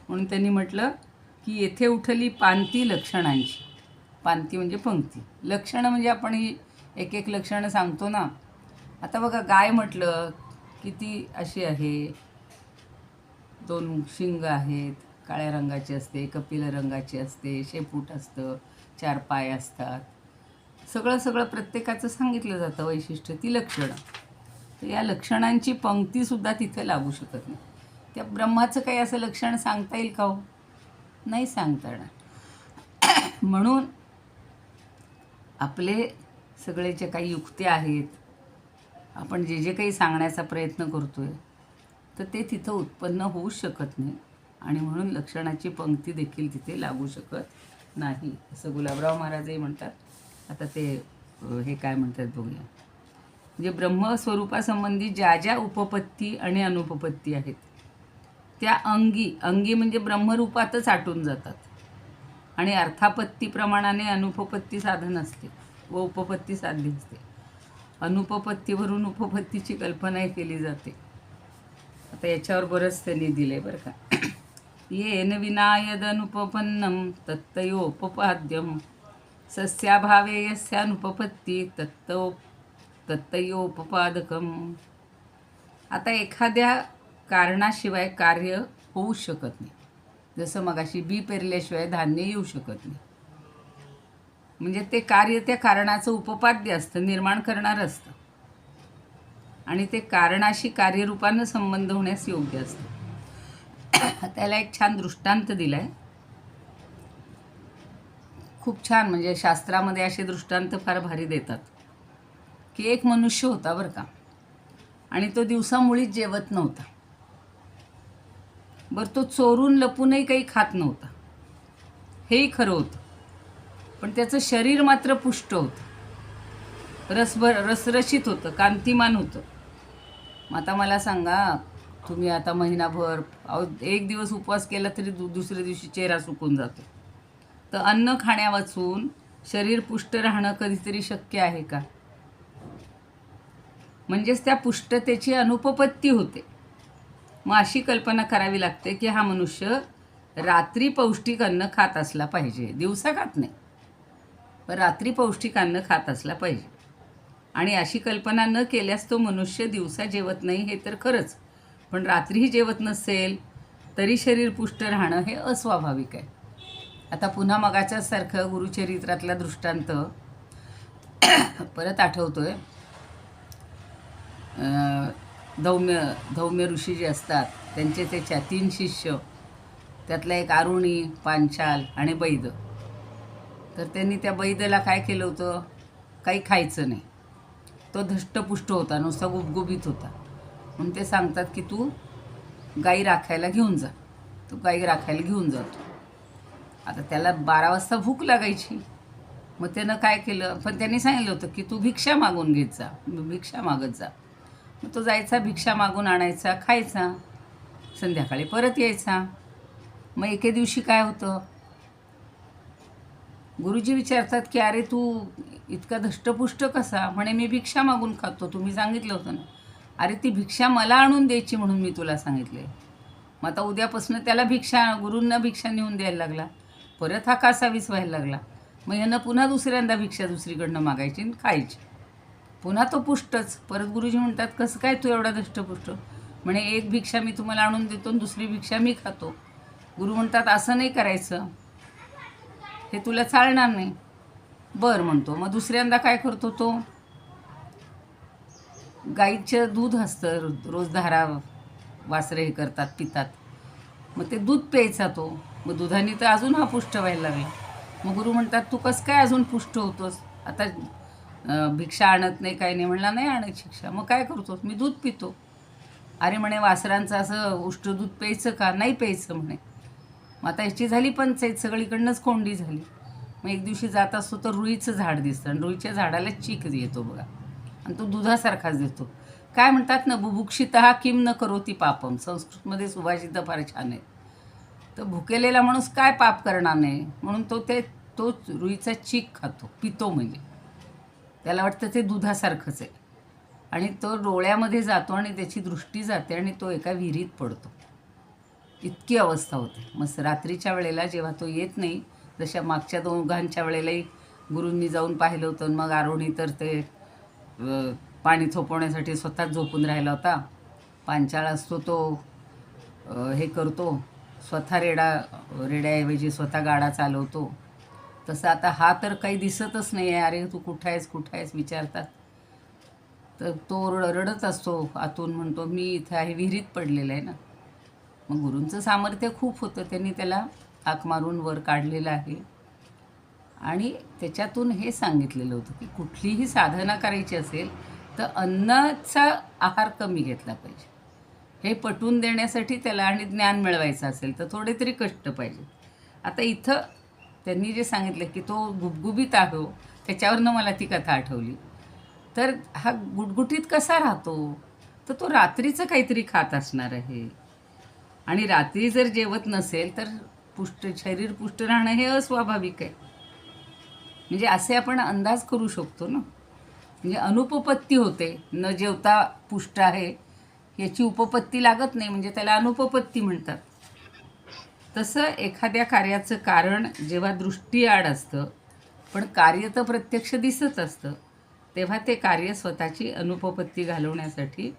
म्हणून त्यांनी म्हटलं की येथे उठली पांती लक्षणांची. पांती म्हणजे पंक्ती, लक्षणं म्हणजे आपण ही एक एक लक्षणं सांगतो ना. आता बघा, गाय म्हटलं की ती अशी आहे, 2 शिंग आहेत, काळ्या रंगाची असते, कपिल रंगाची असते, शेपूट असतं, 4 पाय असतात, सगळं प्रत्येकाचं सांगितलं जातं वैशिष्ट्य, ती लक्षणं. तर या लक्षणांची पंक्तीसुद्धा तिथे लागू शकत नाही. त्या ब्रह्माचं काही असं लक्षण सांगता येईल का हो? नाही सांगता येणार. म्हणून आपले सगळे जे काही युक्ती आहेत, आपण जे जे काही सांगण्याचा प्रयत्न करतो आहे, तर ते तिथं उत्पन्न होऊ शकत नाही. आणि म्हणून लक्षणाची पंक्ती देखील तिथे लागू शकत नाही, असं गुलाबराव महाराजही म्हणतात. आता ते हे काय म्हणतात बघूया. म्हणजे ब्रह्मस्वरूपासंबंधी ज्या ज्या उपपत्ती आणि अनुपपत्ती आहेत, त्या अंगी म्हणजे ब्रह्मरूपातच आटून जातात. आणि अर्थापत्ती प्रमाणाने अनुपपत्ती साधन असते व उपपत्ती साध्य असते. अनुपपत्तीवरून उपपत्तीची कल्पनाही केली जाते. आता याच्यावर बरंच त्यांनी दिले बरं का. येन विनायदनुपपन्नम तत्तयोपपाद्यम सस्याभावे यस्यानुपपत्ती तत्तयोपपादकम. आता एखाद्या कारणाशिवाय कार्य होऊ शकत नाही. जसं मगाशी बी पेरल्याशिवाय धान्य येऊ शकत नाही. म्हणजे ते कार्य त्या कारणाचं उपपाद्य असतं, निर्माण करणारं असतं. आणि ते कारणाशी कार्यरूपानं संबंध होण्यास योग्य असतं. त्याला एक छान दृष्टांत दिला आहे, खूप छान. म्हणजे शास्त्रामध्ये असे दृष्टांत फार भारी देतात. की एक मनुष्य होता बरं का, आणि तो दिवसा मुळीच जेवत नव्हता. बरं, तो चोरून लपूनही काही खात नव्हता, हेही खरं होतं. पण त्याचं शरीर मात्र पुष्ट होतं, रसरशीत होतं, कांतिमान होतं. मग आता मला सांगा, तुम्ही आता महिनाभर एक दिवस उपवास केला तरी दुसऱ्या दिवशी चेहरा सुकून जातो. तर अन्न खाण्या वाचून शरीर पुष्ट राहणं कधीतरी शक्य आहे का? म्हणजेच त्या पुष्टतेची अनुपपत्ती होते. मग अशी कल्पना करावी लागते की हा मनुष्य रात्री पौष्टिक अन्न खात असला पाहिजे, दिवसा खात नाही, पण रात्री पौष्टिक अन्न खात असला पाहिजे. आणि अशी कल्पना न केल्यास तो मनुष्य दिवसा जेवत नाही हे तर खरंच, पण रात्रीही जेवत नसेल तरी शरीर पुष्ट राहणं हे अस्वाभाविक आहे. आता पुन्हा मगाच्याच सारखं गुरुचरित्रातला दृष्टांत परत आठवतोय. धौम्य ऋषी जे असतात त्यांचे त्याच्या 3 शिष्य, त्यातला एक आरुणी, पांचाल आणि बैद. तर त्यांनी त्या बैदला काय केलं होतं, काही खायचं नाही. तो धष्टपुष्ट होता, नुसता गुबगुबीत होता. म्हणून ते सांगतात की तू गाई राखायला घेऊन जा. तो गाई राखायला घेऊन जातो. आता त्याला 12 वाजता भूक लागायची. मग त्यानं काय केलं, पण त्यांनी सांगितलं होतं की तू भिक्षा मागून घेत जा, भिक्षा मागत जा. मग तो जायचा, भिक्षा मागून आणायचा, खायचा, संध्याकाळी परत यायचा. मग एके दिवशी काय होतं, गुरुजी विचारतात की अरे तू इतका धष्टपुष्ट कसा? म्हणे मी भिक्षा मागून खातो, तुम्ही सांगितलं होतं ना. अरे ती भिक्षा मला आणून द्यायची म्हणून मी तुला सांगितले. मग आता उद्यापासून त्याला गुरूंना भिक्षा नेऊन द्यायला लागला. परत हा कासावीस व्हायला लागला. मग ह्यानं पुन्हा दुसऱ्यांदा भिक्षा दुसरीकडनं मागायची आणि खायची. पुन्हा तो पुष्टच. परत गुरुजी म्हणतात कसं काय तू एवढा धष्टपुष्ट? म्हणे एक भिक्षा मी तुम्हाला आणून देतो आणि दुसरी भिक्षा मी खातो. गुरु म्हणतात असं नाही करायचं, हे तुला चालणार नाही. बरं म्हणतो. मग दुसऱ्यांदा काय करतो तो, गाईचं दूध असतं, रोज धारा वासरे हे करतात, पितात. मग ते दूध प्यायचा तो. मग दुधाने तर अजून हा पुष्ट व्हायला लागला. मग गुरु म्हणतात तू कसं काय अजून पुष्ट होतोस? आता भिक्षा आणत नाही, काही नाही. म्हणला नाही आणत शिक्षा. मग काय करतोस? मी दूध पितो. अरे म्हणे वासरांचं असं उष्ट दूध प्यायचं का? नाही प्यायचं म्हणे. मग आता ह्याची झाली पंचायत, सगळीकडनंच कोंडी झाली. मग एक दिवशी जात असतो तर रुईचं झाड दिसतं आणि रुईच्या झाडाला चीक येतो बघा, आणि तो दुधासारखाच देतो. काय म्हणतात ना, बुभुक्षितः किम न करोती पापम. संस्कृतमध्ये सुभाषित फार छान आहे. तर भुकेलेला माणूस काय पाप करणार नाही, म्हणून तो रुईचा चीक खातो, पितो. म्हणजे त्याला वाटतं ते दुधासारखंच आहे. आणि तो डोळ्यामध्ये जातो आणि त्याची दृष्टी जाते आणि तो एका विहिरीत पडतो. इतकी अवस्था होते. मग रात्रीच्या वेळेला जेव्हा तो येत नाही, जशा मागच्या दोघांच्या वेळेलाही गुरूंनी जाऊन पाहिलं होतं. मग आरोणी तर ते पाणी थोपवण्यासाठी स्वतःच झोपून राहिला होता. पांचाळ असतो तो हे करतो, स्वतः रेड्याऐवजी स्वतः गाडा चालवतो. तसं आता हा तर काही दिसतच नाही आहे. अरे तू कुठं आहेस विचारतात. तर तो रडत असतो आतून, म्हणतो मी इथं आहे, विहिरीत पडलेला आहे ना. मग गुरूंचं सामर्थ्य खूप होतं, त्यांनी त्याला हाक मारून वर काढलेलं आहे. आणि त्याच्यातून हे सांगितलेलं होतं की कुठलीही साधना करायची असेल तर अन्नाचा आहार कमी घेतला पाहिजे. हे पटवून देण्यासाठी त्याला आणि ज्ञान मिळवायचं असेल तर थोडे तरी कष्ट पाहिजे. आता इथं त्यांनी जे सांगितलं की तो गुबगुबीत आहे, त्याच्यावरनं मला ती कथा आठवली. तर हा गुटगुटीत कसा राहतो, तर तो रात्रीचं काहीतरी खात असणार आहे. आणि रात्री जर जेवत नसेल तर शरीर पुष्ट राहणं हे अस्वाभाविक आहे. म्हणजे असे आपण अंदाज करू शकतो ना. म्हणजे अनुपपत्ती होते, न जेवता पुष्ट आहे याची उपपत्ती लागत नाही, म्हणजे त्याला अनुपपत्ती म्हणतात. तसं एखाद्या कार्याचं कारण जेव्हा दृष्टीआड असतं पण कार्य तर प्रत्यक्ष दिसत असतं, तेव्हा ते कार्य स्वतःची अनुपपत्ती घालवण्यासाठी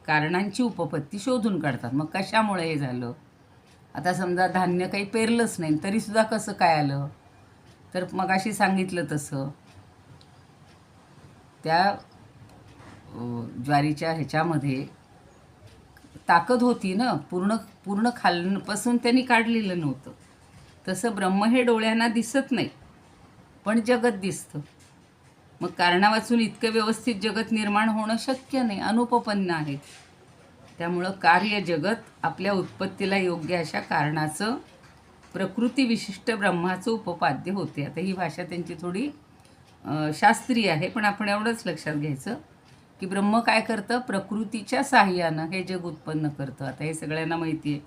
कारणांची उपपत्ती शोधून काढतात. मग कशामुळे हे झालं? आता समजा धान्य काही पेरलंच नाही तरीसुद्धा कसं काय आलं? तर मगाशी सांगितलं तसं त्या ज्वारीच्या ह्याच्यामध्ये ताकद होती ना, पूर्ण पूर्ण खालपासून त्यांनी काढलेलं नव्हतं. तसं ब्रह्म हे डोळ्यांना दिसत नाही पण जगत दिसतं. मग कारणावाचून इतकं व्यवस्थित जगत निर्माण होणं शक्य नाही, अनुपपन्न आहे. त्यामुळं कार्य जगत आपल्या उत्पत्तीला योग्य अशा कारणाचं प्रकृती विशिष्ट ब्रह्माचं उपपाद्य होते. आता ही भाषा त्यांची थोडी शास्त्रीय आहे, पण आपण एवढंच लक्षात घ्यायचं की ब्रह्म काय करतं, प्रकृतीच्या साहाय्यानं हे जग उत्पन्न करतं. आता हे सगळ्यांना माहिती आहे.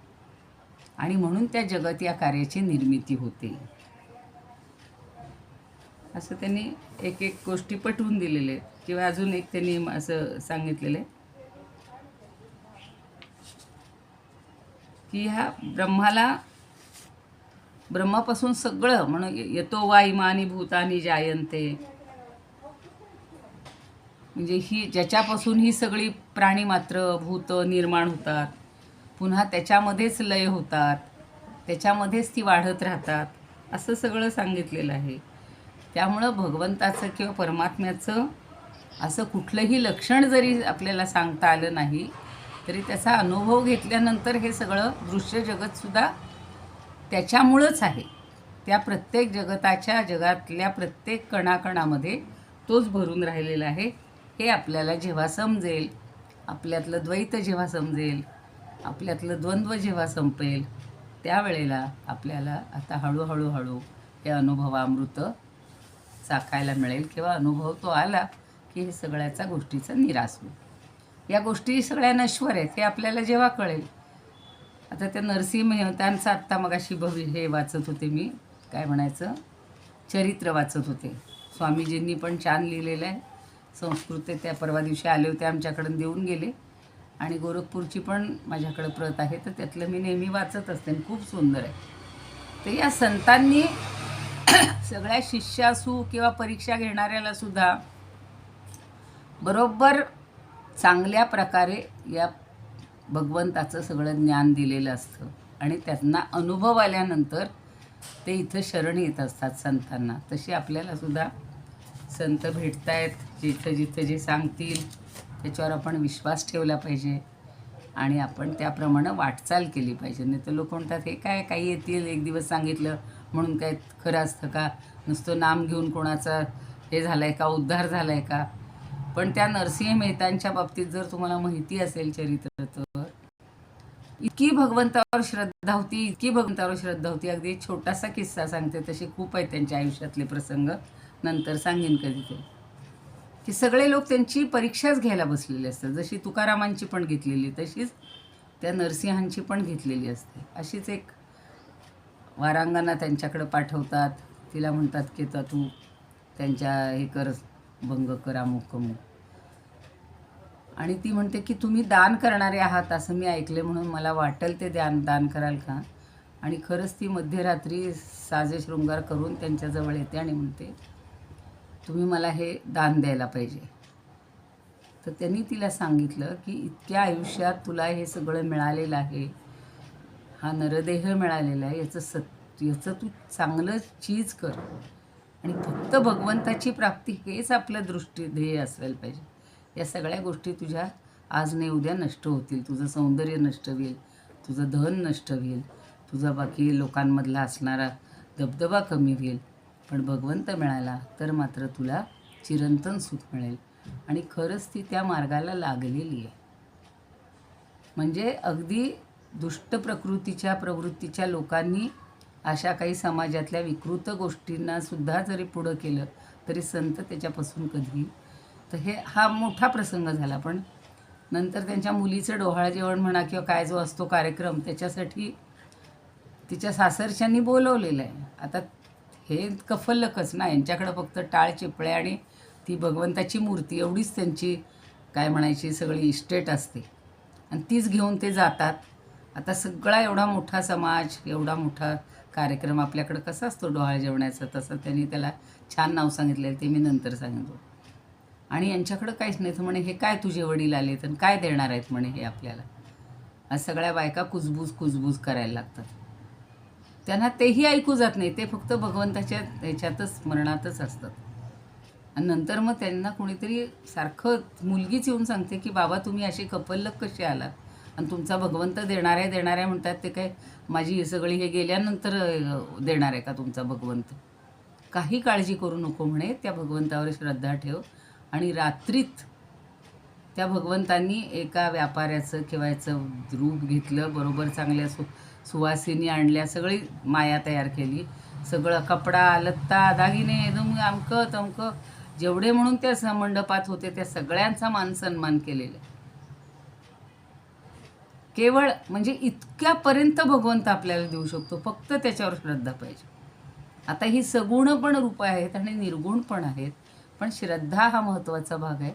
आणि म्हणून त्या जगत या कार्याची निर्मिती होते. असं त्यांनी एक एक गोष्टी पटवून दिलेल्या आहेत. किंवा अजून एक त्यांनी असं सांगितलेलं आहे की ह्या ब्रह्मापासून सगळं म्हणून येतो वा इमानी भूतानी जायंते, म्हणजे ही ज्याच्यापासून ही सगळी प्राणी मात्र भूत निर्माण होतात, पुन्हा त्याच्यामध्येच लय होतात, त्याच्यामध्येच ती वाढत राहतात, असं सगळं सांगितलेलं आहे. त्यामुळं भगवंताचं किंवा परमात्म्याचं असं कुठलंही लक्षण जरी आपल्याला सांगता आलं नाही तरी त्याचा अनुभव घेतल्यानंतर हे सगळं दृश्य जगतसुद्धा त्याच्यामुळंच आहे. त्या प्रत्येक जगातल्या प्रत्येक कणाकणामध्ये तोच भरून राहिलेला आहे. हे आपल्याला जेव्हा समजेल, आपल्यातलं द्वैत जेव्हा समजेल, आपल्यातलं द्वंद्व जेव्हा संपेल, त्यावेळेला आपल्याला आता हळूहळू हे अनुभवामृत चाखायला मिळेल. किंवा अनुभव तो आला की हे सगळ्याचा गोष्टीचा निराश होईल. या गोष्टी सगळ्या नश्वर आहेत हे आपल्याला जेव्हा कळेल. आता त्या नरसिंह मेहतांचं आत्ता मगाशी हे वाचत होते मी, काय म्हणायचं, चरित्र वाचत होते. स्वामीजींनी पण छान लिहिलेलं आहे. संस्कृत त्या परवा दिवशी आले होते आमच्याकडून देऊन गेले. आणि गोरखपूरची पण माझ्याकडं प्रत आहे, तर त्यातलं मी नेहमी वाचत असते. खूप सुंदर आहे. तर या संतांनी सगळ्या शिष्यासू किंवा परीक्षा घेणाऱ्याला सुद्धा बरोबर चांगल्या प्रकारे या भगवंताचं सगळं ज्ञान दिलेलं असतं. आणि त्यांना अनुभव आल्यानंतर ते इथं शरण येत असतात संतांना. तशी आपल्याला सुद्धा संत भेटत आहेत, जिथं जे सांगतील त्याच्यावर आपण विश्वास ठेवला पाहिजे आणि आपण त्याप्रमाणे वाटचाल केली पाहिजे. नाही तर लोक म्हणतात हे काय काही येतील, एक दिवस सांगितलं म्हणून काय खरं असतं का, नुसतं नाम घेऊन कोणाचा हे झालं आहे का, उद्धार झाला आहे का. पण त्या नरसिंह मेहतांच्या बाबतीत जर तुम्हाला माहिती असेल चरित्र, तर इतकी भगवंतावर श्रद्धा होती, अगदी एक छोटासा किस्सा सांगते, तसे खूप आहेत त्यांच्या आयुष्यातले प्रसंग, नंतर सांगेन कधीतरी. की सगळे लोक त्यांची परीक्षाच घ्यायला बसलेले असतात. जशी तुकारामांची पण घेतलेली तशीच त्या नरसिंहांची पण घेतलेली असते. अशीच एक वारांगांना त्यांच्याकडे पाठवतात. तिला म्हणतात की तू त्यांच्या हे कर, भंग कर, अमुक अमुक. आणि ती म्हणते की तुम्ही दान करणारे आहात असं मी ऐकले, म्हणून मला वाटेल ते दान कराल का. आणि खरंच ती मध्यरात्री साजे शृंगार करून त्यांच्याजवळ येते आणि म्हणते तुम्ही मला हे दान द्यायला पाहिजे. तर त्यांनी तिला सांगितलं की इतक्या आयुष्यात तुला हे सगळं मिळालेलं आहे, हा नरदेह मिळालेला आहे, याचं तू चांगलं चीज कर आणि फक्त भगवंताची प्राप्ती हेच आपलं ध्येय असायला पाहिजे. या सगळ्या गोष्टी तुझ्या आज नाही उद्या नष्ट होतील. तुझं सौंदर्य नष्ट होईल, तुझं धन नष्ट होईल, तुझा बाकी लोकांमधला असणारा दबदबा कमी होईल. पण भगवंत मिळाला तर मात्र तुला चिरंतन सुख मिळेल. आणि खरंच ती त्या मार्गाला लागलेली आहे. म्हणजे अगदी दुष्ट प्रवृत्तीच्या लोकांनी अशा काही समाजातल्या विकृत गोष्टींना सुद्धा जरी पुढं केलं तरी संत त्याच्यापासून कधी, तर हा मोठा प्रसंग झाला. पण नंतर त्यांच्या मुलीचं डोहाळं जेवण म्हणा किंवा काय जो असतो कार्यक्रम, त्याच्यासाठी तिच्या सासरच्यांनी बोलवलेलं आहे. आता हे कफल्लकच ना, यांच्याकडं फक्त टाळ चिपळे आणि ती भगवंताची मूर्ती एवढीच त्यांची काय म्हणायची सगळी इस्टेट असते आणि तीच घेऊन ते जातात. आता सगळा एवढा मोठा समाज, एवढा मोठा कार्यक्रम आपल्याकडं कसा असतो डोहाळे जेवणाचा, तसं त्यांनी त्याला छान नाव सांगितलं आहे, ते मी नंतर सांगितलं. आणि यांच्याकडं काहीच नाही. तर म्हणे हे काय तुझे वडील आले तर काय देणार आहेत म्हणे हे आपल्याला. आज सगळ्या बायका कुजबूज करायला लागतात. त्यांना तेही ऐकू जात नाही, ते फक्त भगवंताच्या ह्याच्यातच स्मरणातच असतात. आणि नंतर मग त्यांना कोणीतरी सारखं मुलगीच येऊन सांगते की बाबा तुम्ही असे कपल्लक कसे आलात आणि तुमचा भगवंत देणार आहे म्हणतात. ते काय माझी सगळी हे गेल्यानंतर देणार आहे का तुमचा भगवंत? काही काळजी करू नको म्हणे, त्या भगवंतावर श्रद्धा ठेव. आणि रात्रीत त्या भगवंतांनी एका व्यापाऱ्याचं किंवा याचं रूप घेतलं, बरोबर चांगल्या सुवासिनी आणल्या, सगळी माया तयार केली, सगळं कपडा लत्ता दागिने एकदम अमकं तमकं जेवढे म्हणून त्या मंडपात होते त्या सगळ्यांचा मान सन्मान केलेला. केवळ म्हणजे इतक्यापर्यंत भगवंत आपल्याला देऊ शकतो, फक्त त्याच्यावर श्रद्धा पाहिजे. आता ही सगुण पण रूप आहेत आणि निर्गुण पण आहेत, पण श्रद्धा हा महत्त्वाचा भाग आहे.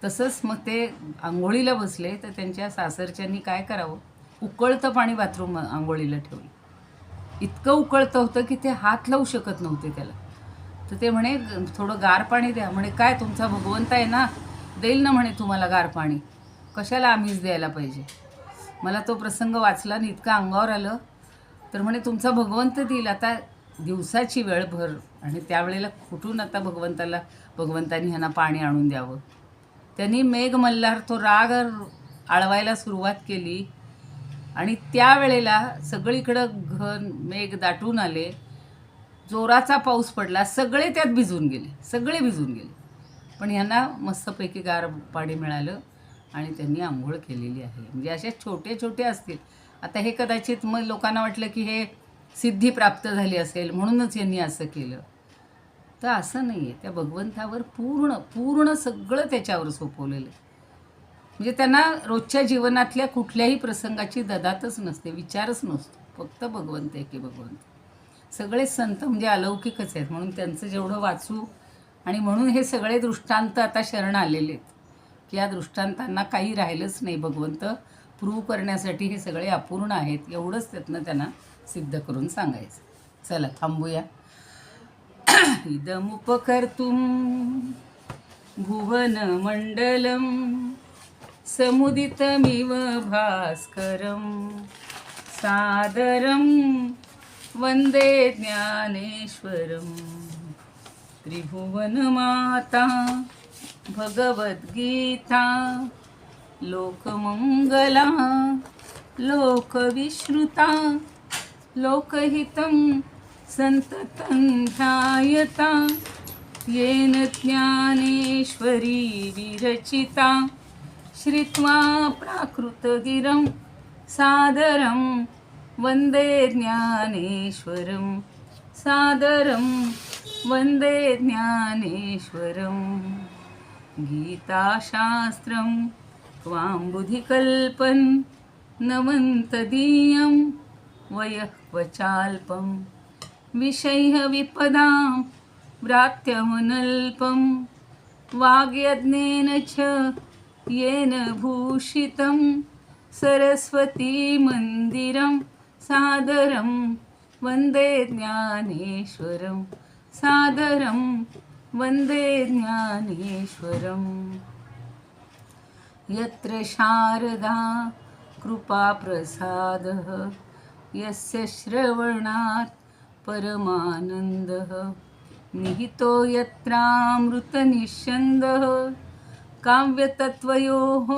तसंच मग ते आंघोळीला बसले तर त्यांच्या सासरच्यांनी काय करावं, उकळतं पाणी बाथरूम आंघोळीला ठेवलं. इतकं उकळतं होतं की ते हात लावू शकत नव्हते त्याला. तर ते म्हणे थोडं गार पाणी द्या. म्हणे काय तुमचा भगवंत आहे ना, देईल ना म्हणे तुम्हाला गार पाणी, कशाला आम्हीच द्यायला पाहिजे. मला तो प्रसंग वाचला आणि इतकं अंगावर आलं. तर म्हणे तुमचा भगवंत देईल. आता दिवसाची वेळ भर आणि त्यावेळेला कुठून आता भगवंतानी ह्यांना पाणी आणून द्यावं. त्यांनी मेघ मल्हार तो राग आळवायला सुरुवात केली आणि त्यावेळेला सगळीकडं मेघ दाटून आले, जोराचा पाऊस पडला, सगळे त्यात भिजून गेले. पण ह्यांना मस्तपैकी गार पाणी मिळालं आणि त्यांनी आंघोळ केलेली आहे. म्हणजे असे छोटे असतील. आता हे कदाचित मग लोकांना वाटलं की हे सिद्धी प्राप्त झाली असेल म्हणूनच यांनी असं केलं, तर असं नाही आहे. त्या भगवंतावर पूर्ण सगळं त्याच्यावर सोपवलेलं आहे. म्हणजे त्यांना रोजच्या जीवनातल्या कुठल्याही प्रसंगाची ददातच नसते, विचारच नसतो, फक्त भगवंत आहे की भगवंत. सगळे संत म्हणजे अलौकिकच आहेत, म्हणून त्यांचं जेवढं वाचू आणि म्हणून हे सगळे दृष्टांत आता शरण आलेले आहेत की या दृष्टांतांना काही राहिलंच नाही. भगवंत प्रूव्ह करण्यासाठी हे सगळे अपूर्ण आहेत, एवढंच त्यातनं त्यांना सिद्ध करून सांगायचं. चला थांबूया. इदमुपकर्तुं भुवनमण्डलं समुदितमिव भास्करं सादरं वन्दे ज्ञानेश्वरं. त्रिभुवनमाता भगवद्गीता लोकमङ्गला लोकविश्रुता लोकहितं संततं ध्यायता येन ज्ञानेश्वरी विरचिता. श्रुत्वा प्राकृतगिरं सादरं वन्दे ज्ञानेश्वरं सादरं वन्दे ज्ञानेश्वरं. गीताशास्त्रं त्वाम्बुधिकल्पं नमन्तदीयं वयः क्वचाल्पं विषयः विपदां व्रात्यमनल्पं वाग्यज्ञेन च येन भूषितं सरस्वती मंदिरं सादरं वन्दे ज्ञानेश्वरं सादरं वन्दे ज्ञानेश्वरं. यत्र शारदा कृपाप्रसादः यस्य श्रवणात् परमानन्दः निहितो यत्रामृतनिःस्यन्दः काव्यतत्त्वयोः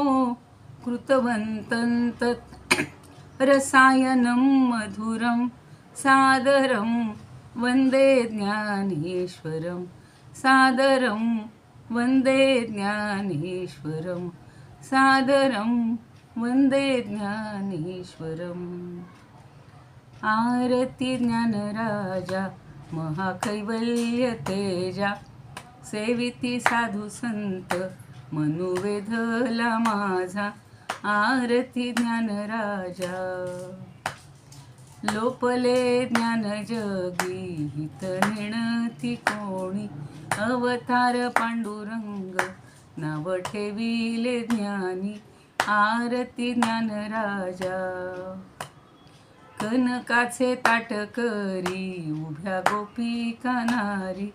कृतवन्तं तत् रसायनं मधुरं सादरं वंदे ज्ञानेश्वरं सादरं वंदे ज्ञानेश्वरं सादरं वंदे ज्ञानेश्वरम् आरती ज्ञानराजा महाकैवल्य तेजा सेविती साधू संत मनुवेधला माझा आरती ज्ञानराजा लोपले ज्ञान जगी हित नेणती कोणी अवतार पांडुरंग नाव ठेविले ज्ञानी आरती ज्ञानराजा कनकाचे ताट करी उभ्या गोपिका नारी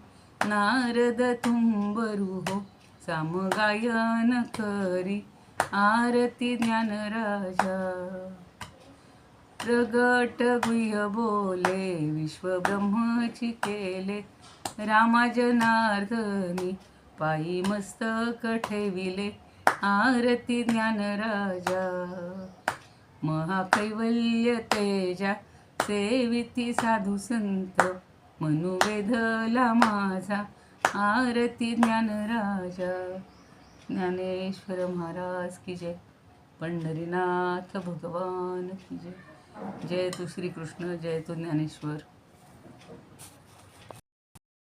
नारद तुंबरू हो सामगायन करी आरती ज्ञानराजा प्रगट गुह्य बोले विश्वब्रह्मची केले रामा जनार्दनी पायी मस्तक ठेविले आरती ज्ञानराजा महाकैवल्य तेजा सेविती साधू संत मनुवेधला माझा आरती ज्ञानराजा ज्ञानेश्वर महाराज की जय पंढरीनाथ भगवान की जय जय तू श्री कृष्ण जय तू ज्ञानेश्वर